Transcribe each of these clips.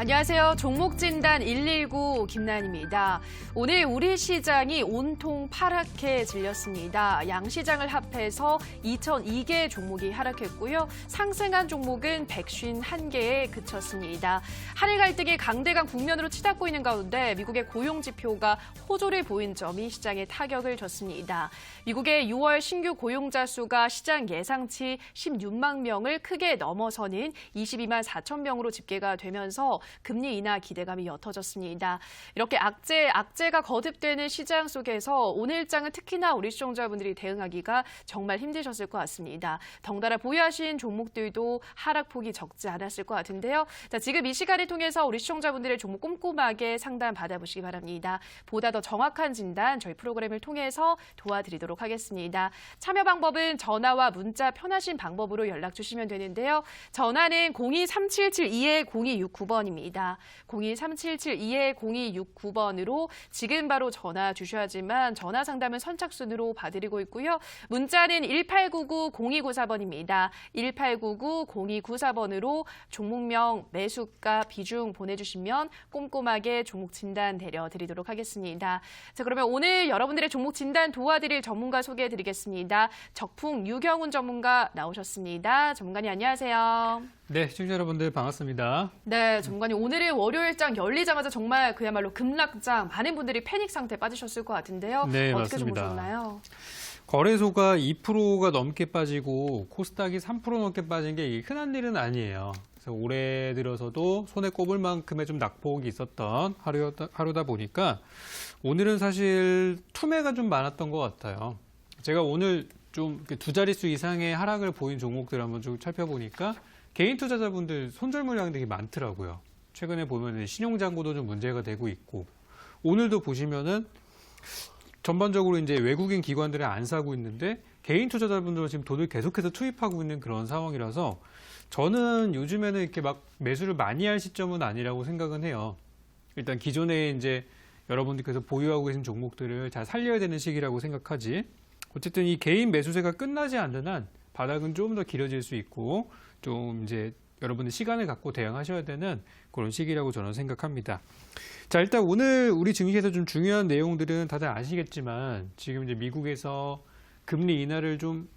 안녕하세요. 종목진단 119 김나연입니다. 오늘 우리 시장이 온통 파랗게 질렸습니다. 양시장을 합해서 2,002개 종목이 하락했고요. 상승한 종목은 151개에 그쳤습니다. 한일 갈등이 강대강 국면으로 치닫고 있는 가운데 미국의 고용 지표가 호조를 보인 점이 시장에 타격을 줬습니다. 미국의 6월 신규 고용자 수가 시장 예상치 16만 명을 크게 넘어서는 22만 4천 명으로 집계가 되면서 금리 인하 기대감이 옅어졌습니다. 이렇게 악재가 거듭되는 시장 속에서 오늘장은 특히나 우리 시청자분들이 대응하기가 정말 힘드셨을 것 같습니다. 덩달아 보유하신 종목들도 하락폭이 적지 않았을 것 같은데요. 자, 지금 이 시간을 통해서 우리 시청자분들의 종목 꼼꼼하게 상담 받아보시기 바랍니다. 보다 더 정확한 진단 저희 프로그램을 통해서 도와드리도록 하겠습니다. 참여 방법은 전화와 문자 편하신 방법으로 연락 주시면 되는데요. 전화는 02-3772-0269번입니다. 02-3772-0269번으로 지금 바로 전화 주셔야지만 전화 상담은 선착순으로 봐드리고 있고요. 문자는 1899-0294번입니다. 1899-0294번으로 종목명, 매수가, 비중 보내주시면 꼼꼼하게 종목 진단 내려드리도록 하겠습니다. 자, 그러면 오늘 여러분들의 종목 진단 도와드릴 전문가 소개해드리겠습니다. 적풍 유경훈 전문가 나오셨습니다. 전문가님 안녕하세요. 네, 시청자 여러분들 반갑습니다. 네, 전문가님 오늘은 월요일장 열리자마자 정말 그야말로 급락장 많은 분들이 패닉 상태에 빠지셨을 것 같은데요. 네, 어떻게 좀 맞습니다. 보셨나요? 거래소가 2%가 넘게 빠지고 코스닥이 3% 넘게 빠진 게 흔한 일은 아니에요. 그래서 올해 들어서도 손에 꼽을 만큼의 좀 낙폭이 있었던 하루다 보니까 오늘은 사실 투매가 좀 많았던 것 같아요. 제가 오늘 좀 두 자릿수 이상의 하락을 보인 종목들 한번 좀 살펴보니까 개인 투자자분들 손절 물량이 되게 많더라고요. 최근에 보면 신용잔고도 좀 문제가 되고 있고 오늘도 보시면은 전반적으로 이제 외국인 기관들은 안 사고 있는데 개인 투자자분들은 지금 돈을 계속해서 투입하고 있는 그런 상황이라서 저는 요즘에는 이렇게 막 매수를 많이 할 시점은 아니라고 생각은 해요. 일단 기존에 이제 여러분들께서 보유하고 계신 종목들을 잘 살려야 되는 시기라고 생각하지. 어쨌든 이 개인 매수세가 끝나지 않는 한 바닥은 좀 더 길어질 수 있고 좀 이제 여러분들 시간을 갖고 대응하셔야 되는 그런 시기라고 저는 생각합니다. 자, 일단 오늘 우리 증시에서 좀 중요한 내용들은 다들 아시겠지만 지금 이제 미국에서 금리 인하를 좀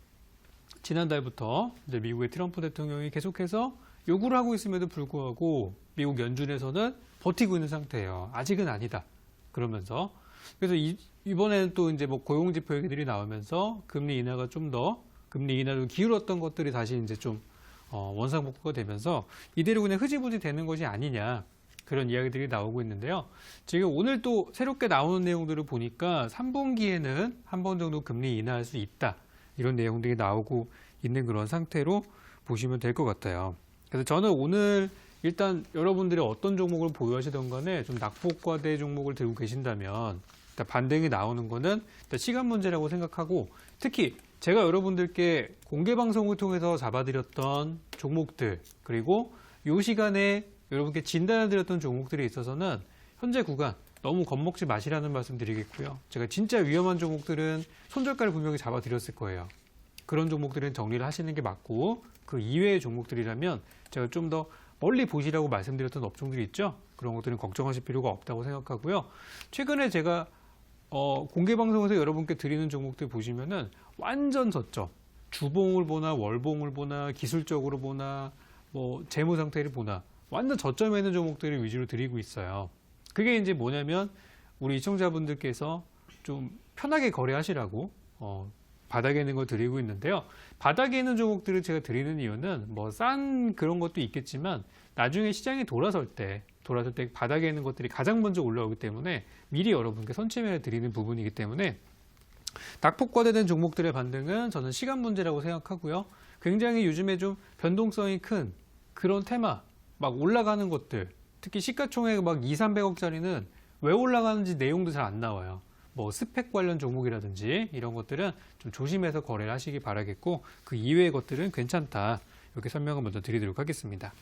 지난달부터 이제 미국의 트럼프 대통령이 계속해서 요구를 하고 있음에도 불구하고 미국 연준에서는 버티고 있는 상태예요. 아직은 아니다. 그러면서 그래서 이번에는 또 이제 뭐 고용지표 얘기들이 나오면서 금리 인하가 좀 더 금리 인하를 기울었던 것들이 다시 이제 좀 원상복구가 되면서 이대로 그냥 흐지부지 되는 것이 아니냐 그런 이야기들이 나오고 있는데요. 지금 오늘 또 새롭게 나오는 내용들을 보니까 3분기에는 한 번 정도 금리 인하할 수 있다. 이런 내용들이 나오고 있는 그런 상태로 보시면 될 것 같아요. 그래서 저는 오늘 일단 여러분들이 어떤 종목을 보유하시던 간에 좀 낙폭과대 종목을 들고 계신다면 일단 반등이 나오는 거는 일단 시간 문제라고 생각하고 특히 제가 여러분들께 공개 방송을 통해서 잡아드렸던 종목들 그리고 이 시간에 여러분께 진단해드렸던 종목들에 있어서는 현재 구간 너무 겁먹지 마시라는 말씀 드리겠고요. 제가 진짜 위험한 종목들은 손절가를 분명히 잡아드렸을 거예요. 그런 종목들은 정리를 하시는 게 맞고 그 이외의 종목들이라면 제가 좀 더 멀리 보시라고 말씀드렸던 업종들이 있죠. 그런 것들은 걱정하실 필요가 없다고 생각하고요. 최근에 제가 공개 방송에서 여러분께 드리는 종목들 보시면은 완전 저점. 주봉을 보나 월봉을 보나 기술적으로 보나 뭐 재무 상태를 보나 완전 저점에 있는 종목들을 위주로 드리고 있어요. 그게 이제 뭐냐면 우리 시청자분들께서 좀 편하게 거래하시라고 바닥에 있는 걸 드리고 있는데요. 바닥에 있는 종목들을 제가 드리는 이유는 뭐 싼 그런 것도 있겠지만 나중에 시장이 돌아설 때 바닥에 있는 것들이 가장 먼저 올라오기 때문에 미리 여러분께 선취매를 드리는 부분이기 때문에 낙폭과대된 종목들의 반등은 저는 시간 문제라고 생각하고요. 굉장히 요즘에 좀 변동성이 큰 그런 테마, 막 올라가는 것들, 특히 시가총액 막 200~300억짜리는 왜 올라가는지 내용도 잘 안 나와요. 뭐 스펙 관련 종목이라든지 이런 것들은 좀 조심해서 거래를 하시기 바라겠고 그 이외의 것들은 괜찮다. 이렇게 설명을 먼저 드리도록 하겠습니다.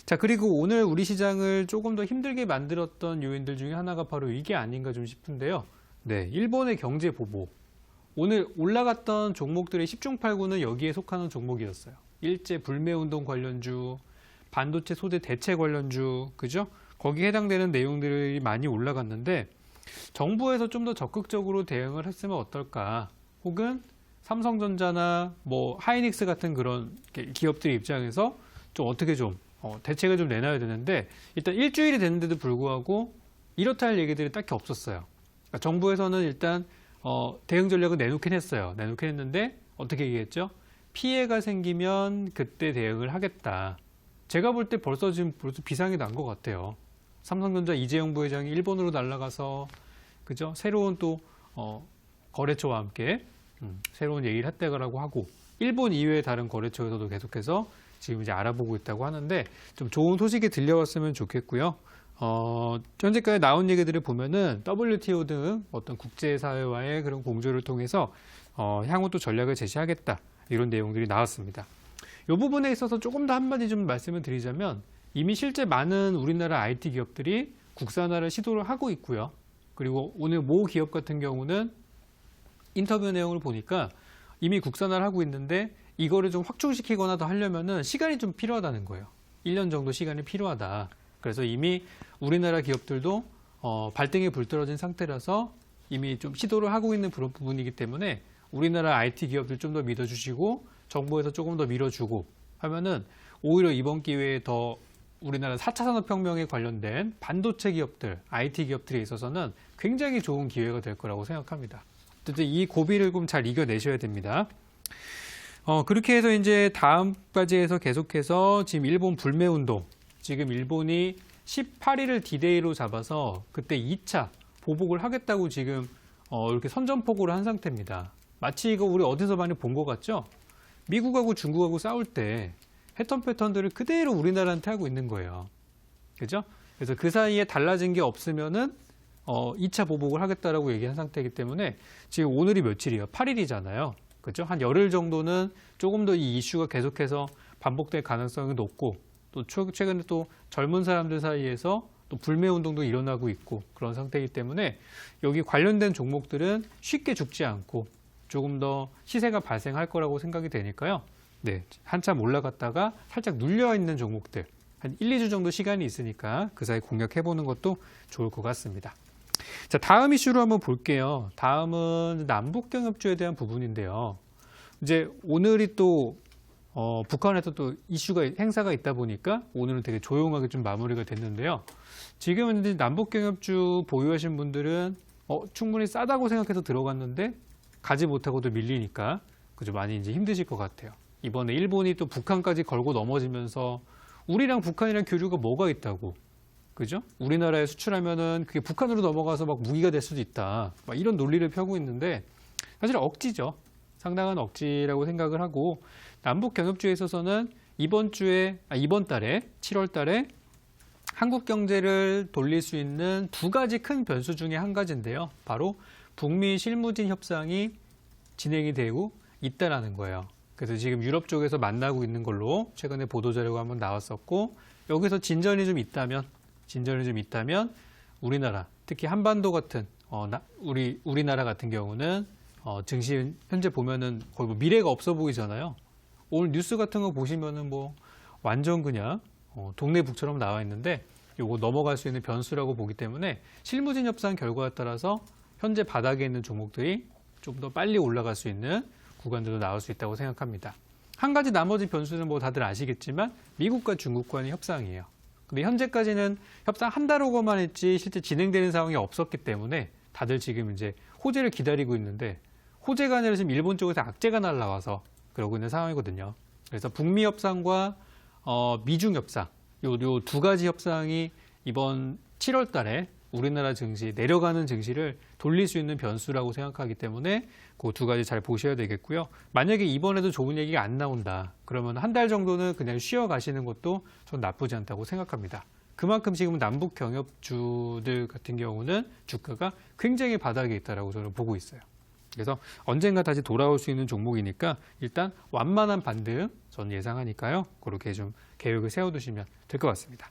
자, 그리고 오늘 우리 시장을 조금 더 힘들게 만들었던 요인들 중에 하나가 바로 이게 아닌가 좀 싶은데요. 네, 일본의 경제 보복. 오늘 올라갔던 종목들의 10중 8구는 여기에 속하는 종목이었어요. 일제 불매운동 관련주, 반도체 소재 대체 관련주, 그죠? 거기에 해당되는 내용들이 많이 올라갔는데 정부에서 좀 더 적극적으로 대응을 했으면 어떨까? 혹은 삼성전자나 뭐 하이닉스 같은 그런 기업들 입장에서 좀 어떻게 좀 대책을 좀 내놔야 되는데 일단 일주일이 됐는데도 불구하고 이렇다 할 얘기들이 딱히 없었어요. 그러니까 정부에서는 일단 대응 전략을 내놓긴 했어요. 내놓긴 했는데 어떻게 얘기했죠? 피해가 생기면 그때 대응을 하겠다. 제가 볼 때 벌써 비상이 난 것 같아요. 삼성전자 이재용 부회장이 일본으로 날아가서 그죠? 새로운 또 거래처와 함께 새로운 얘기를 했다고 하고 일본 이외의 다른 거래처에서도 계속해서 지금 이제 알아보고 있다고 하는데 좀 좋은 소식이 들려왔으면 좋겠고요. 현재까지 나온 얘기들을 보면은 WTO 등 어떤 국제사회와의 그런 공조를 통해서 향후 또 전략을 제시하겠다 이런 내용들이 나왔습니다. 이 부분에 있어서 조금 더 한마디 좀 말씀을 드리자면 이미 실제 많은 우리나라 IT 기업들이 국산화를 시도를 하고 있고요. 그리고 오늘 모 기업 같은 경우는 인터뷰 내용을 보니까 이미 국산화를 하고 있는데 이거를 좀 확충시키거나 더 하려면은 시간이 좀 필요하다는 거예요. 1년 정도 시간이 필요하다. 그래서 이미 우리나라 기업들도 발등에 불 떨어진 상태라서 이미 좀 시도를 하고 있는 그런 부분이기 때문에 우리나라 IT 기업들 좀 더 믿어주시고 정부에서 조금 더 밀어주고 하면은 오히려 이번 기회에 더 우리나라 4차 산업혁명에 관련된 반도체 기업들, IT 기업들에 있어서는 굉장히 좋은 기회가 될 거라고 생각합니다. 어쨌든 이 고비를 좀 잘 이겨내셔야 됩니다. 그렇게 해서 이제 다음까지 해서 계속해서 지금 일본 불매운동, 지금 일본이 18일을 디데이로 잡아서 그때 2차 보복을 하겠다고 지금 이렇게 선전포고를 한 상태입니다. 마치 이거 우리 어디서 많이 본 것 같죠? 미국하고 중국하고 싸울 때 했던 패턴들을 그대로 우리나라한테 하고 있는 거예요. 그죠? 그래서 그 사이에 달라진 게 없으면은 2차 보복을 하겠다라고 얘기한 상태이기 때문에 지금 오늘이 며칠이에요? 8일이잖아요. 그죠? 한 열흘 정도는 조금 더 이 이슈가 계속해서 반복될 가능성이 높고 또 최근에 또 젊은 사람들 사이에서 또 불매 운동도 일어나고 있고 그런 상태이기 때문에 여기 관련된 종목들은 쉽게 죽지 않고 조금 더 시세가 발생할 거라고 생각이 되니까요. 네, 한참 올라갔다가 살짝 눌려 있는 종목들 한 1, 2주 정도 시간이 있으니까 그 사이 공략해보는 것도 좋을 것 같습니다. 자, 다음 이슈로 한번 볼게요. 다음은 남북경협주에 대한 부분인데요. 이제 오늘이 또 북한에서 또 행사가 있다 보니까 오늘은 되게 조용하게 좀 마무리가 됐는데요. 지금은 이제 남북경협주 보유하신 분들은 충분히 싸다고 생각해서 들어갔는데 가지 못하고도 밀리니까 그죠, 많이 이제 힘드실 것 같아요. 이번에 일본이 또 북한까지 걸고 넘어지면서 우리랑 북한이랑 교류가 뭐가 있다고, 그죠? 우리나라에 수출하면은 그게 북한으로 넘어가서 막 무기가 될 수도 있다. 막 이런 논리를 펴고 있는데 사실 억지죠. 상당한 억지라고 생각을 하고 남북 경협주에 있어서는 이번 달에 7월 달에 한국 경제를 돌릴 수 있는 두 가지 큰 변수 중에 한 가지인데요. 바로 북미 실무진 협상이 진행이 되고 있다라는 거예요. 그래서 지금 유럽 쪽에서 만나고 있는 걸로 최근에 보도자료가 한번 나왔었고 여기서 진전이 좀 있다면 우리나라, 특히 한반도 같은 우리나라 같은 경우는 증시 현재 보면은 거의 뭐 미래가 없어 보이잖아요. 오늘 뉴스 같은 거 보시면은 뭐 완전 그냥 동네 북처럼 나와 있는데 요거 넘어갈 수 있는 변수라고 보기 때문에 실무진 협상 결과에 따라서 현재 바닥에 있는 종목들이 좀 더 빨리 올라갈 수 있는 구간들도 나올 수 있다고 생각합니다. 한 가지 나머지 변수는 뭐 다들 아시겠지만 미국과 중국 간의 협상이에요. 근데 현재까지는 협상 한 달 오고만 했지 실제 진행되는 상황이 없었기 때문에 다들 지금 이제 호재를 기다리고 있는데 호재가 아니라 지금 일본 쪽에서 악재가 날라와서 그러고 있는 상황이거든요. 그래서 북미 협상과 미중 협상, 요 두 가지 협상이 이번 7월 달에 우리나라 증시, 내려가는 증시를 돌릴 수 있는 변수라고 생각하기 때문에 그 두 가지 잘 보셔야 되겠고요. 만약에 이번에도 좋은 얘기가 안 나온다. 그러면 한 달 정도는 그냥 쉬어 가시는 것도 전 나쁘지 않다고 생각합니다. 그만큼 지금 남북 경협주들 같은 경우는 주가가 굉장히 바닥에 있다라고 저는 보고 있어요. 그래서 언젠가 다시 돌아올 수 있는 종목이니까 일단 완만한 반등 전 예상하니까요. 그렇게 좀 계획을 세워두시면 될 것 같습니다.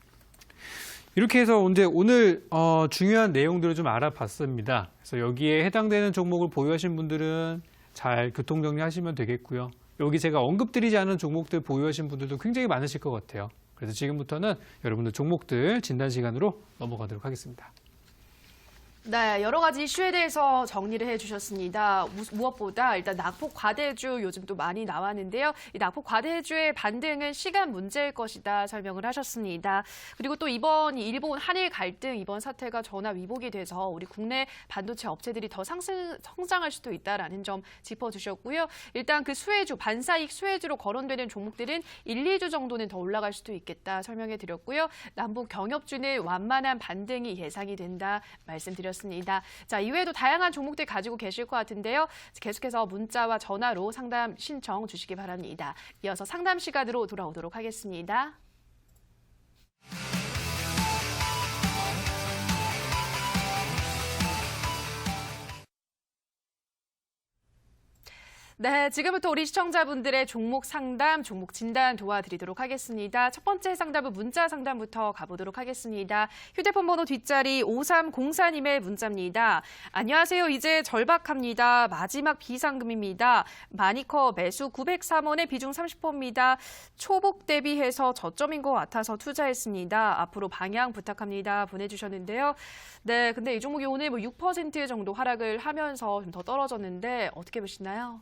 이렇게 해서 오늘 중요한 내용들을 좀 알아봤습니다. 그래서 여기에 해당되는 종목을 보유하신 분들은 잘 교통정리하시면 되겠고요. 여기 제가 언급드리지 않은 종목들 보유하신 분들도 굉장히 많으실 것 같아요. 그래서 지금부터는 여러분들 종목들 진단 시간으로 넘어가도록 하겠습니다. 네, 여러 가지 이슈에 대해서 정리를 해주셨습니다. 무엇보다 일단 낙폭 과대주 요즘 또 많이 나왔는데요. 이 낙폭 과대주의 반등은 시간 문제일 것이다 설명을 하셨습니다. 그리고 또 이번 일본 한일 갈등 이번 사태가 전화 위복이 돼서 우리 국내 반도체 업체들이 더 성장할 수도 있다라는 점 짚어주셨고요. 일단 그 수혜주, 반사익 수혜주로 거론되는 종목들은 1, 2주 정도는 더 올라갈 수도 있겠다 설명해 드렸고요. 남북 경협주는 완만한 반등이 예상이 된다 말씀드렸습니다. 자, 이외에도 다양한 종목들 가지고 계실 것 같은데요. 계속해서 문자와 전화로 상담 신청 주시기 바랍니다. 이어서 상담 시간으로 돌아오도록 하겠습니다. 네, 지금부터 우리 시청자분들의 종목 상담, 종목 진단 도와드리도록 하겠습니다. 첫 번째 상담은 문자 상담부터 가보도록 하겠습니다. 휴대폰 번호 뒷자리 5304님의 문자입니다. 안녕하세요. 이제 절박합니다. 마지막 비상금입니다. 마니커 매수 903원에 비중 30%입니다. 초복 대비해서 저점인 것 같아서 투자했습니다. 앞으로 방향 부탁합니다. 보내주셨는데요. 네, 근데 이 종목이 오늘 6% 정도 하락을 하면서 좀 더 떨어졌는데 어떻게 보시나요?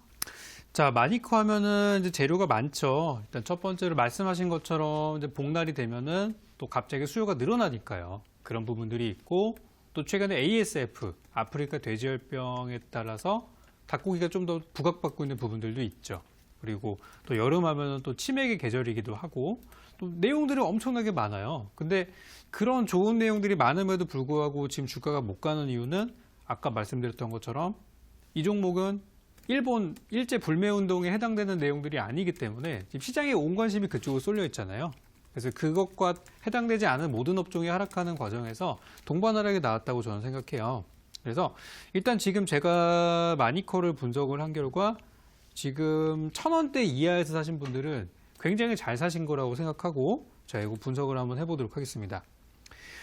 자, 마니커 하면은 이제 재료가 많죠. 일단 첫 번째로 말씀하신 것처럼 이제 복날이 되면은 또 갑자기 수요가 늘어나니까요. 그런 부분들이 있고 또 최근에 ASF, 아프리카 돼지열병에 따라서 닭고기가 좀 더 부각받고 있는 부분들도 있죠. 그리고 또 여름 하면은 또 치맥의 계절이기도 하고 또 내용들이 엄청나게 많아요. 근데 그런 좋은 내용들이 많음에도 불구하고 지금 주가가 못 가는 이유는 아까 말씀드렸던 것처럼 이 종목은 일본 일제 불매운동에 해당되는 내용들이 아니기 때문에 지금 시장의 온 관심이 그쪽으로 쏠려 있잖아요. 그래서 그것과 해당되지 않은 모든 업종이 하락하는 과정에서 동반하락이 나왔다고 저는 생각해요. 그래서 일단 지금 제가 마니커를 분석을 한 결과 지금 1,000원대 이하에서 사신 분들은 굉장히 잘 사신 거라고 생각하고 자, 이거 분석을 한번 해보도록 하겠습니다.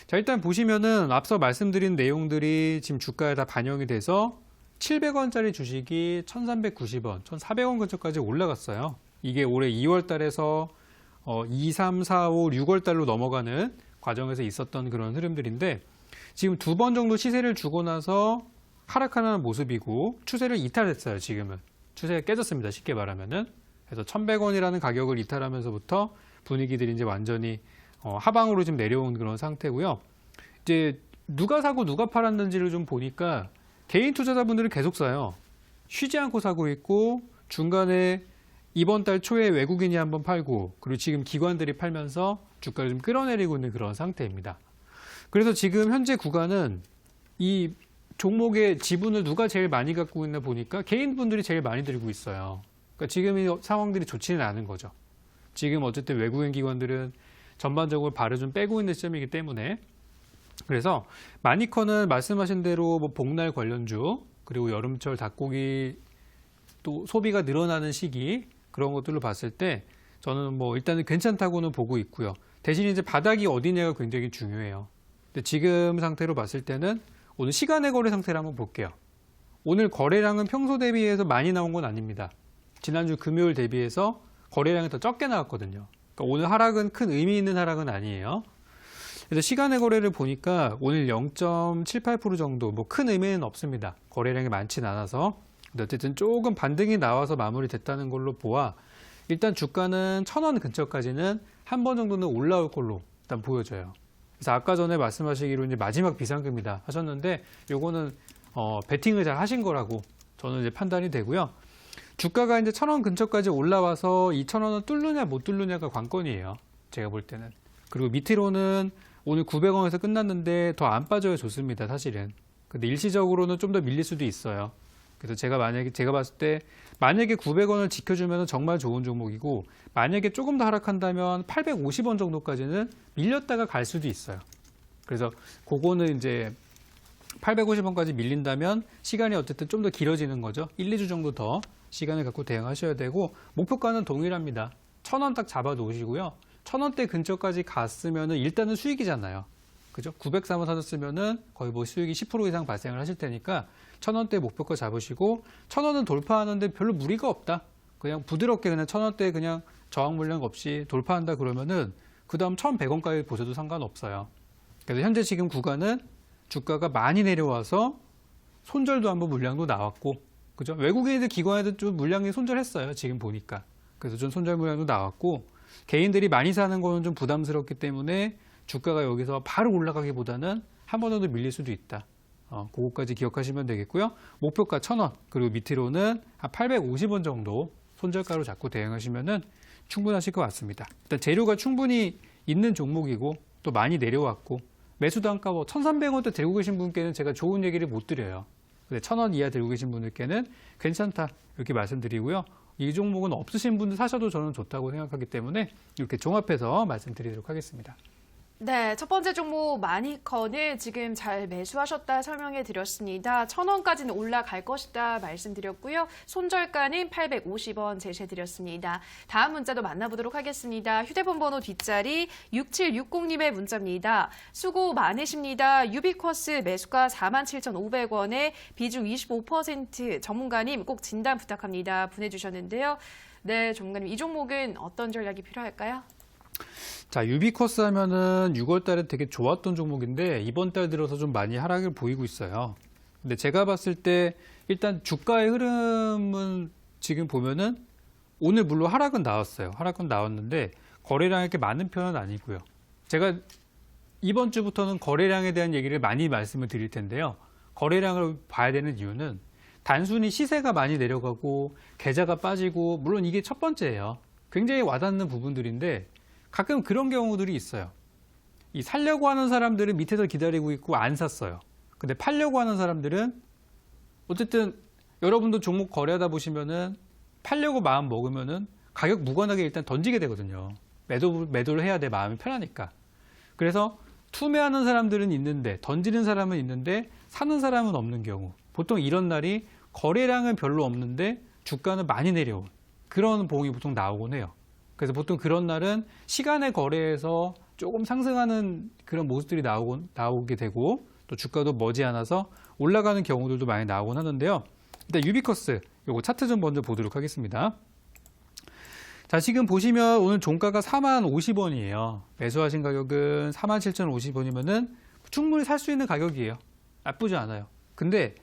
자, 일단 보시면은 앞서 말씀드린 내용들이 지금 주가에 다 반영이 돼서 700원짜리 주식이 1,390원, 1,400원 근처까지 올라갔어요. 이게 올해 2월 달에서 2, 3, 4, 5, 6월 달로 넘어가는 과정에서 있었던 그런 흐름들인데 지금 2번 정도 시세를 주고 나서 하락하는 모습이고 추세를 이탈했어요. 지금은. 추세가 깨졌습니다. 쉽게 말하면은. 그래서 1,100원이라는 가격을 이탈하면서부터 분위기들이 이제 완전히 하방으로 좀 내려온 그런 상태고요. 이제 누가 사고 누가 팔았는지를 좀 보니까 개인 투자자분들은 계속 사요. 쉬지 않고 사고 있고 중간에 이번 달 초에 외국인이 한번 팔고 그리고 지금 기관들이 팔면서 주가를 좀 끌어내리고 있는 그런 상태입니다. 그래서 지금 현재 구간은 이 종목의 지분을 누가 제일 많이 갖고 있나 보니까 개인분들이 제일 많이 들고 있어요. 그러니까 지금 이 상황들이 좋지는 않은 거죠. 지금 어쨌든 외국인 기관들은 전반적으로 발을 좀 빼고 있는 시점이기 때문에 그래서 마니커는 말씀하신 대로 뭐 복날 관련주 그리고 여름철 닭고기 또 소비가 늘어나는 시기 그런 것들로 봤을 때 저는 뭐 일단은 괜찮다고는 보고 있고요. 대신 이제 바닥이 어디냐가 굉장히 중요해요. 근데 지금 상태로 봤을 때는 오늘 시간의 거래 상태를 한번 볼게요. 오늘 거래량은 평소 대비해서 많이 나온 건 아닙니다. 지난주 금요일 대비해서 거래량이 더 적게 나왔거든요. 그러니까 오늘 하락은 큰 의미 있는 하락은 아니에요. 그래서 시간의 거래를 보니까 오늘 0.78% 정도 뭐 큰 의미는 없습니다. 거래량이 많지는 않아서. 근데 어쨌든 조금 반등이 나와서 마무리됐다는 걸로 보아 일단 주가는 1,000원 근처까지는 한 번 정도는 올라올 걸로 일단 보여져요. 그래서 아까 전에 말씀하시기로 이제 마지막 비상금이다 하셨는데 요거는 베팅을 잘 하신 거라고 저는 이제 판단이 되고요. 주가가 이제 1,000원 근처까지 올라와서 2,000원을 뚫느냐 못 뚫느냐가 관건이에요. 제가 볼 때는. 그리고 밑으로는 오늘 900원에서 끝났는데 더 안 빠져야 좋습니다. 사실은. 근데 일시적으로는 좀 더 밀릴 수도 있어요. 그래서 제가 봤을 때 만약에 900원을 지켜주면 정말 좋은 종목이고 만약에 조금 더 하락한다면 850원 정도까지는 밀렸다가 갈 수도 있어요. 그래서 그거는 이제 850원까지 밀린다면 시간이 어쨌든 좀 더 길어지는 거죠. 1, 2주 정도 더 시간을 갖고 대응하셔야 되고 목표가는 동일합니다. 1,000원 딱 잡아 놓으시고요. 1,000원대 근처까지 갔으면은 일단은 수익이잖아요. 그죠? 903원 사셨으면은 거의 뭐 수익이 10% 이상 발생을 하실 테니까 1,000원대 목표가 잡으시고 1,000원은 돌파하는데 별로 무리가 없다. 그냥 부드럽게 그냥 1,000원대 그냥 저항 물량 없이 돌파한다 그러면은 그 다음 1,100원까지 보셔도 상관없어요. 그래서 현재 지금 구간은 주가가 많이 내려와서 손절도 한번 물량도 나왔고, 그죠? 외국인들 기관에도 좀 물량이 손절했어요. 지금 보니까. 그래서 좀 손절 물량도 나왔고, 개인들이 많이 사는 거는 좀 부담스럽기 때문에 주가가 여기서 바로 올라가기보다는 한 번 정도 밀릴 수도 있다. 그거까지 기억하시면 되겠고요. 목표가 1,000원, 그리고 밑으로는 한 850원 정도 손절가로 잡고 대응하시면은 충분하실 것 같습니다. 일단 재료가 충분히 있는 종목이고 또 많이 내려왔고 매수 단가 1,300원대 들고 계신 분께는 제가 좋은 얘기를 못 드려요. 근데 1,000원 이하 들고 계신 분들께는 괜찮다 이렇게 말씀드리고요. 이 종목은 없으신 분들 사셔도 저는 좋다고 생각하기 때문에 이렇게 종합해서 말씀드리도록 하겠습니다. 네, 첫 번째 종목 마니컨을 지금 잘 매수하셨다 설명해 드렸습니다. 1,000원까지는 올라갈 것이다 말씀드렸고요. 손절가는 850원 제시해 드렸습니다. 다음 문자도 만나보도록 하겠습니다. 휴대폰 번호 뒷자리 6760님의 문자입니다. 수고 많으십니다. 유비쿼스 매수가 47,500원에 비중 25% 전문가님 꼭 진단 부탁합니다. 보내주셨는데요. 네, 전문가님 이 종목은 어떤 전략이 필요할까요? 자, 유비쿼스 하면은 6월 달에 되게 좋았던 종목인데 이번 달 들어서 좀 많이 하락을 보이고 있어요. 근데 제가 봤을 때 일단 주가의 흐름은 지금 보면은 오늘 물론 하락은 나왔어요. 하락은 나왔는데 거래량이 이렇게 많은 편은 아니고요. 제가 이번 주부터는 거래량에 대한 얘기를 많이 말씀을 드릴 텐데요. 거래량을 봐야 되는 이유는 단순히 시세가 많이 내려가고 계좌가 빠지고 물론 이게 첫 번째예요. 굉장히 와닿는 부분들인데 가끔 그런 경우들이 있어요. 이 살려고 하는 사람들은 밑에서 기다리고 있고 안 샀어요. 근데 팔려고 하는 사람들은 어쨌든 여러분도 종목 거래하다 보시면은 팔려고 마음 먹으면은 가격 무관하게 일단 던지게 되거든요. 매도를 해야 돼 마음이 편하니까. 그래서 투매하는 사람들은 있는데 던지는 사람은 있는데 사는 사람은 없는 경우. 보통 이런 날이 거래량은 별로 없는데 주가는 많이 내려온 그런 봉이 보통 나오곤 해요. 그래서 보통 그런 날은 시간의 거래에서 조금 상승하는 그런 모습들이 나오게 되고 또 주가도 머지않아서 올라가는 경우들도 많이 나오곤 하는데요. 일단 유비쿼스 요거 차트 좀 먼저 보도록 하겠습니다. 자, 지금 보시면 오늘 종가가 40,050원이에요. 매수하신 가격은 47,050원이면은 충분히 살 수 있는 가격이에요. 나쁘지 않아요. 근데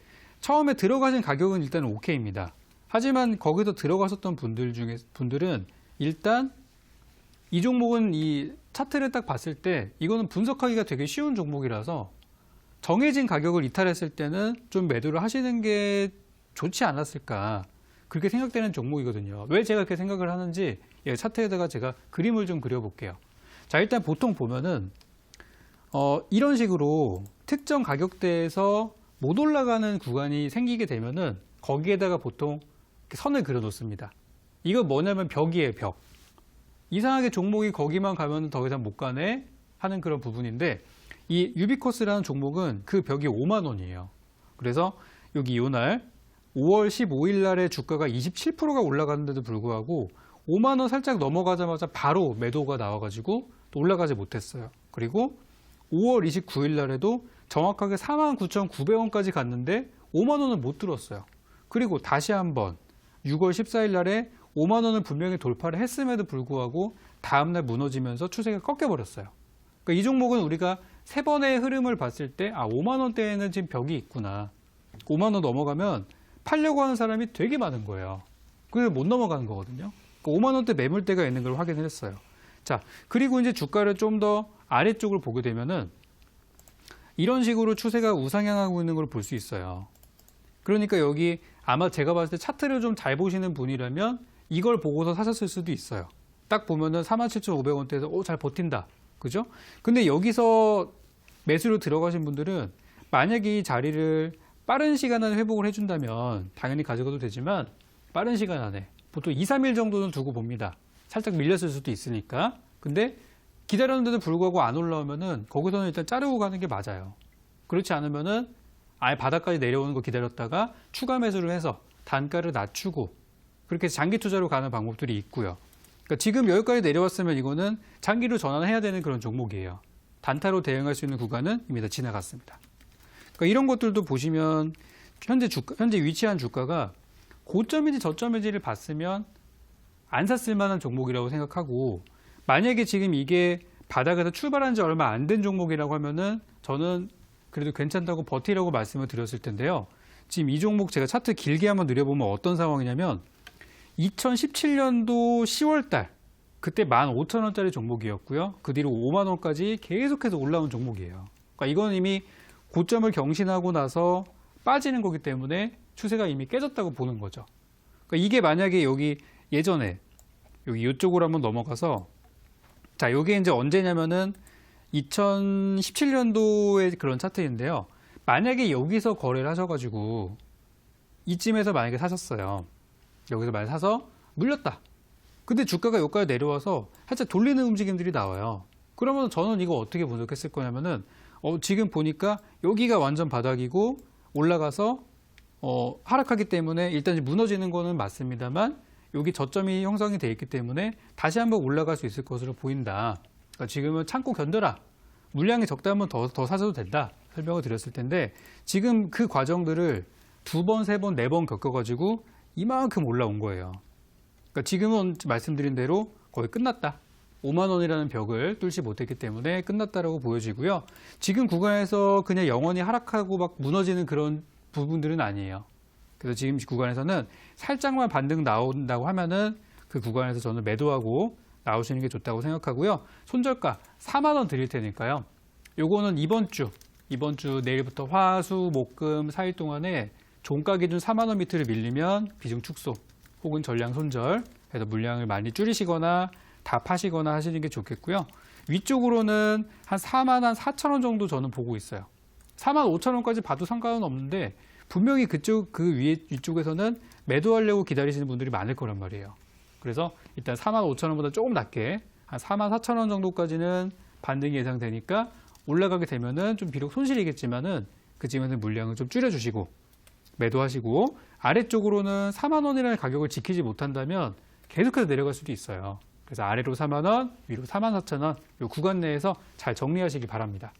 처음에 들어가신 가격은 일단 오케이입니다. 하지만 거기서 들어가셨던 분들은 일단 이 종목은 이 차트를 딱 봤을 때 이거는 분석하기가 되게 쉬운 종목이라서 정해진 가격을 이탈했을 때는 좀 매도를 하시는 게 좋지 않았을까 그렇게 생각되는 종목이거든요. 왜 제가 그렇게 생각을 하는지 차트에다가 제가 그림을 좀 그려볼게요. 자, 일단 보통 보면은 이런 식으로 특정 가격대에서 못 올라가는 구간이 생기게 되면은 거기에다가 보통 선을 그려 놓습니다. 이거 뭐냐면 벽이에요, 벽. 이상하게 종목이 거기만 가면 더 이상 못 가네 하는 그런 부분인데 이 유비쿼스라는 종목은 그 벽이 5만 원이에요. 그래서 여기 이날 5월 15일 날에 주가가 27%가 올라갔는데도 불구하고 5만 원 살짝 넘어가자마자 바로 매도가 나와가지고 또 올라가지 못했어요. 그리고 5월 29일 날에도 정확하게 49,900원까지 갔는데 5만 원은 못 들었어요. 그리고 다시 한번 6월 14일 날에 5만 원을 분명히 돌파를 했음에도 불구하고 다음날 무너지면서 추세가 꺾여버렸어요. 그러니까 이 종목은 우리가 세 번의 흐름을 봤을 때 5만 원대에는 지금 벽이 있구나. 5만 원 넘어가면 팔려고 하는 사람이 되게 많은 거예요. 그래서 못 넘어가는 거거든요. 그러니까 5만 원대 매물대가 있는 걸 확인을 했어요. 자, 그리고 이제 주가를 좀 더 아래쪽을 보게 되면은 이런 식으로 추세가 우상향하고 있는 걸 볼 수 있어요. 그러니까 여기 아마 제가 봤을 때 차트를 좀 잘 보시는 분이라면 이걸 보고서 사셨을 수도 있어요. 딱 보면은 47,500원대에서 잘 버틴다. 그죠? 근데 여기서 매수로 들어가신 분들은 만약에 이 자리를 빠른 시간 안에 회복을 해준다면 당연히 가져가도 되지만 빠른 시간 안에 보통 2, 3일 정도는 두고 봅니다. 살짝 밀렸을 수도 있으니까. 근데 기다렸는데도 불구하고 안 올라오면은 거기서는 일단 자르고 가는 게 맞아요. 그렇지 않으면은 아예 바닥까지 내려오는 거 기다렸다가 추가 매수를 해서 단가를 낮추고 그렇게 장기 투자로 가는 방법들이 있고요. 그러니까 지금 여기까지 내려왔으면 이거는 장기로 전환해야 되는 그런 종목이에요. 단타로 대응할 수 있는 구간은 이미 다 지나갔습니다. 그러니까 이런 것들도 보시면 현재 위치한 주가가 고점인지 저점인지를 봤으면 안 샀을 만한 종목이라고 생각하고 만약에 지금 이게 바닥에서 출발한 지 얼마 안 된 종목이라고 하면은 저는 그래도 괜찮다고 버티라고 말씀을 드렸을 텐데요. 지금 이 종목 제가 차트 길게 한번 느려보면 어떤 상황이냐면 2017년도 10월 달 그때 15,000원짜리 종목이었고요. 그 뒤로 5만 원까지 계속해서 올라온 종목이에요. 그러니까 이건 이미 고점을 경신하고 나서 빠지는 거기 때문에 추세가 이미 깨졌다고 보는 거죠. 그러니까 이게 만약에 여기 예전에 여기 이쪽으로 한번 넘어가서 자, 요게 이제 언제냐면은 2017년도의 그런 차트인데요. 만약에 여기서 거래를 하셔가지고 이쯤에서 만약에 사셨어요. 여기서 만약에 사서 물렸다. 근데 주가가 여기까지 내려와서 살짝 돌리는 움직임들이 나와요. 그러면 저는 이거 어떻게 분석했을 거냐면은 지금 보니까 여기가 완전 바닥이고 올라가서 하락하기 때문에 일단 무너지는 거는 맞습니다만 여기 저점이 형성이 돼 있기 때문에 다시 한번 올라갈 수 있을 것으로 보인다. 그러니까 지금은 참고 견뎌라. 물량이 적다면 더 사셔도 된다. 설명을 드렸을 텐데 지금 그 과정들을 2번, 3번, 4번 겪어가지고 이만큼 올라온 거예요. 그러니까 지금은 말씀드린 대로 거의 끝났다. 5만 원이라는 벽을 뚫지 못했기 때문에 끝났다라고 보여지고요. 지금 구간에서 그냥 영원히 하락하고 막 무너지는 그런 부분들은 아니에요. 그래서 지금 구간에서는 살짝만 반등 나온다고 하면은 그 구간에서 저는 매도하고 나오시는 게 좋다고 생각하고요. 손절가 4만 원 드릴 테니까요. 요거는 이번 주 내일부터 화, 수, 목, 금 4일 동안에 종가 기준 4만 원 밑으로 밀리면 비중 축소 혹은 전량 손절 해서 물량을 많이 줄이시거나 다 파시거나 하시는 게 좋겠고요. 위쪽으로는 한 4만 한 4천 원 정도 저는 보고 있어요. 4만 5천 원까지 봐도 상관은 없는데 분명히 위쪽에서는 매도하려고 기다리시는 분들이 많을 거란 말이에요. 그래서 일단 4만 5천 원보다 조금 낮게 한 4만 4천 원 정도까지는 반등이 예상되니까 올라가게 되면은 좀 비록 손실이겠지만은 그쯤에는 물량을 좀 줄여주시고 매도하시고 아래쪽으로는 4만 원이라는 가격을 지키지 못한다면 계속해서 내려갈 수도 있어요. 그래서 아래로 4만 원, 위로 4만 4천 원 이 구간 내에서 잘 정리하시기 바랍니다.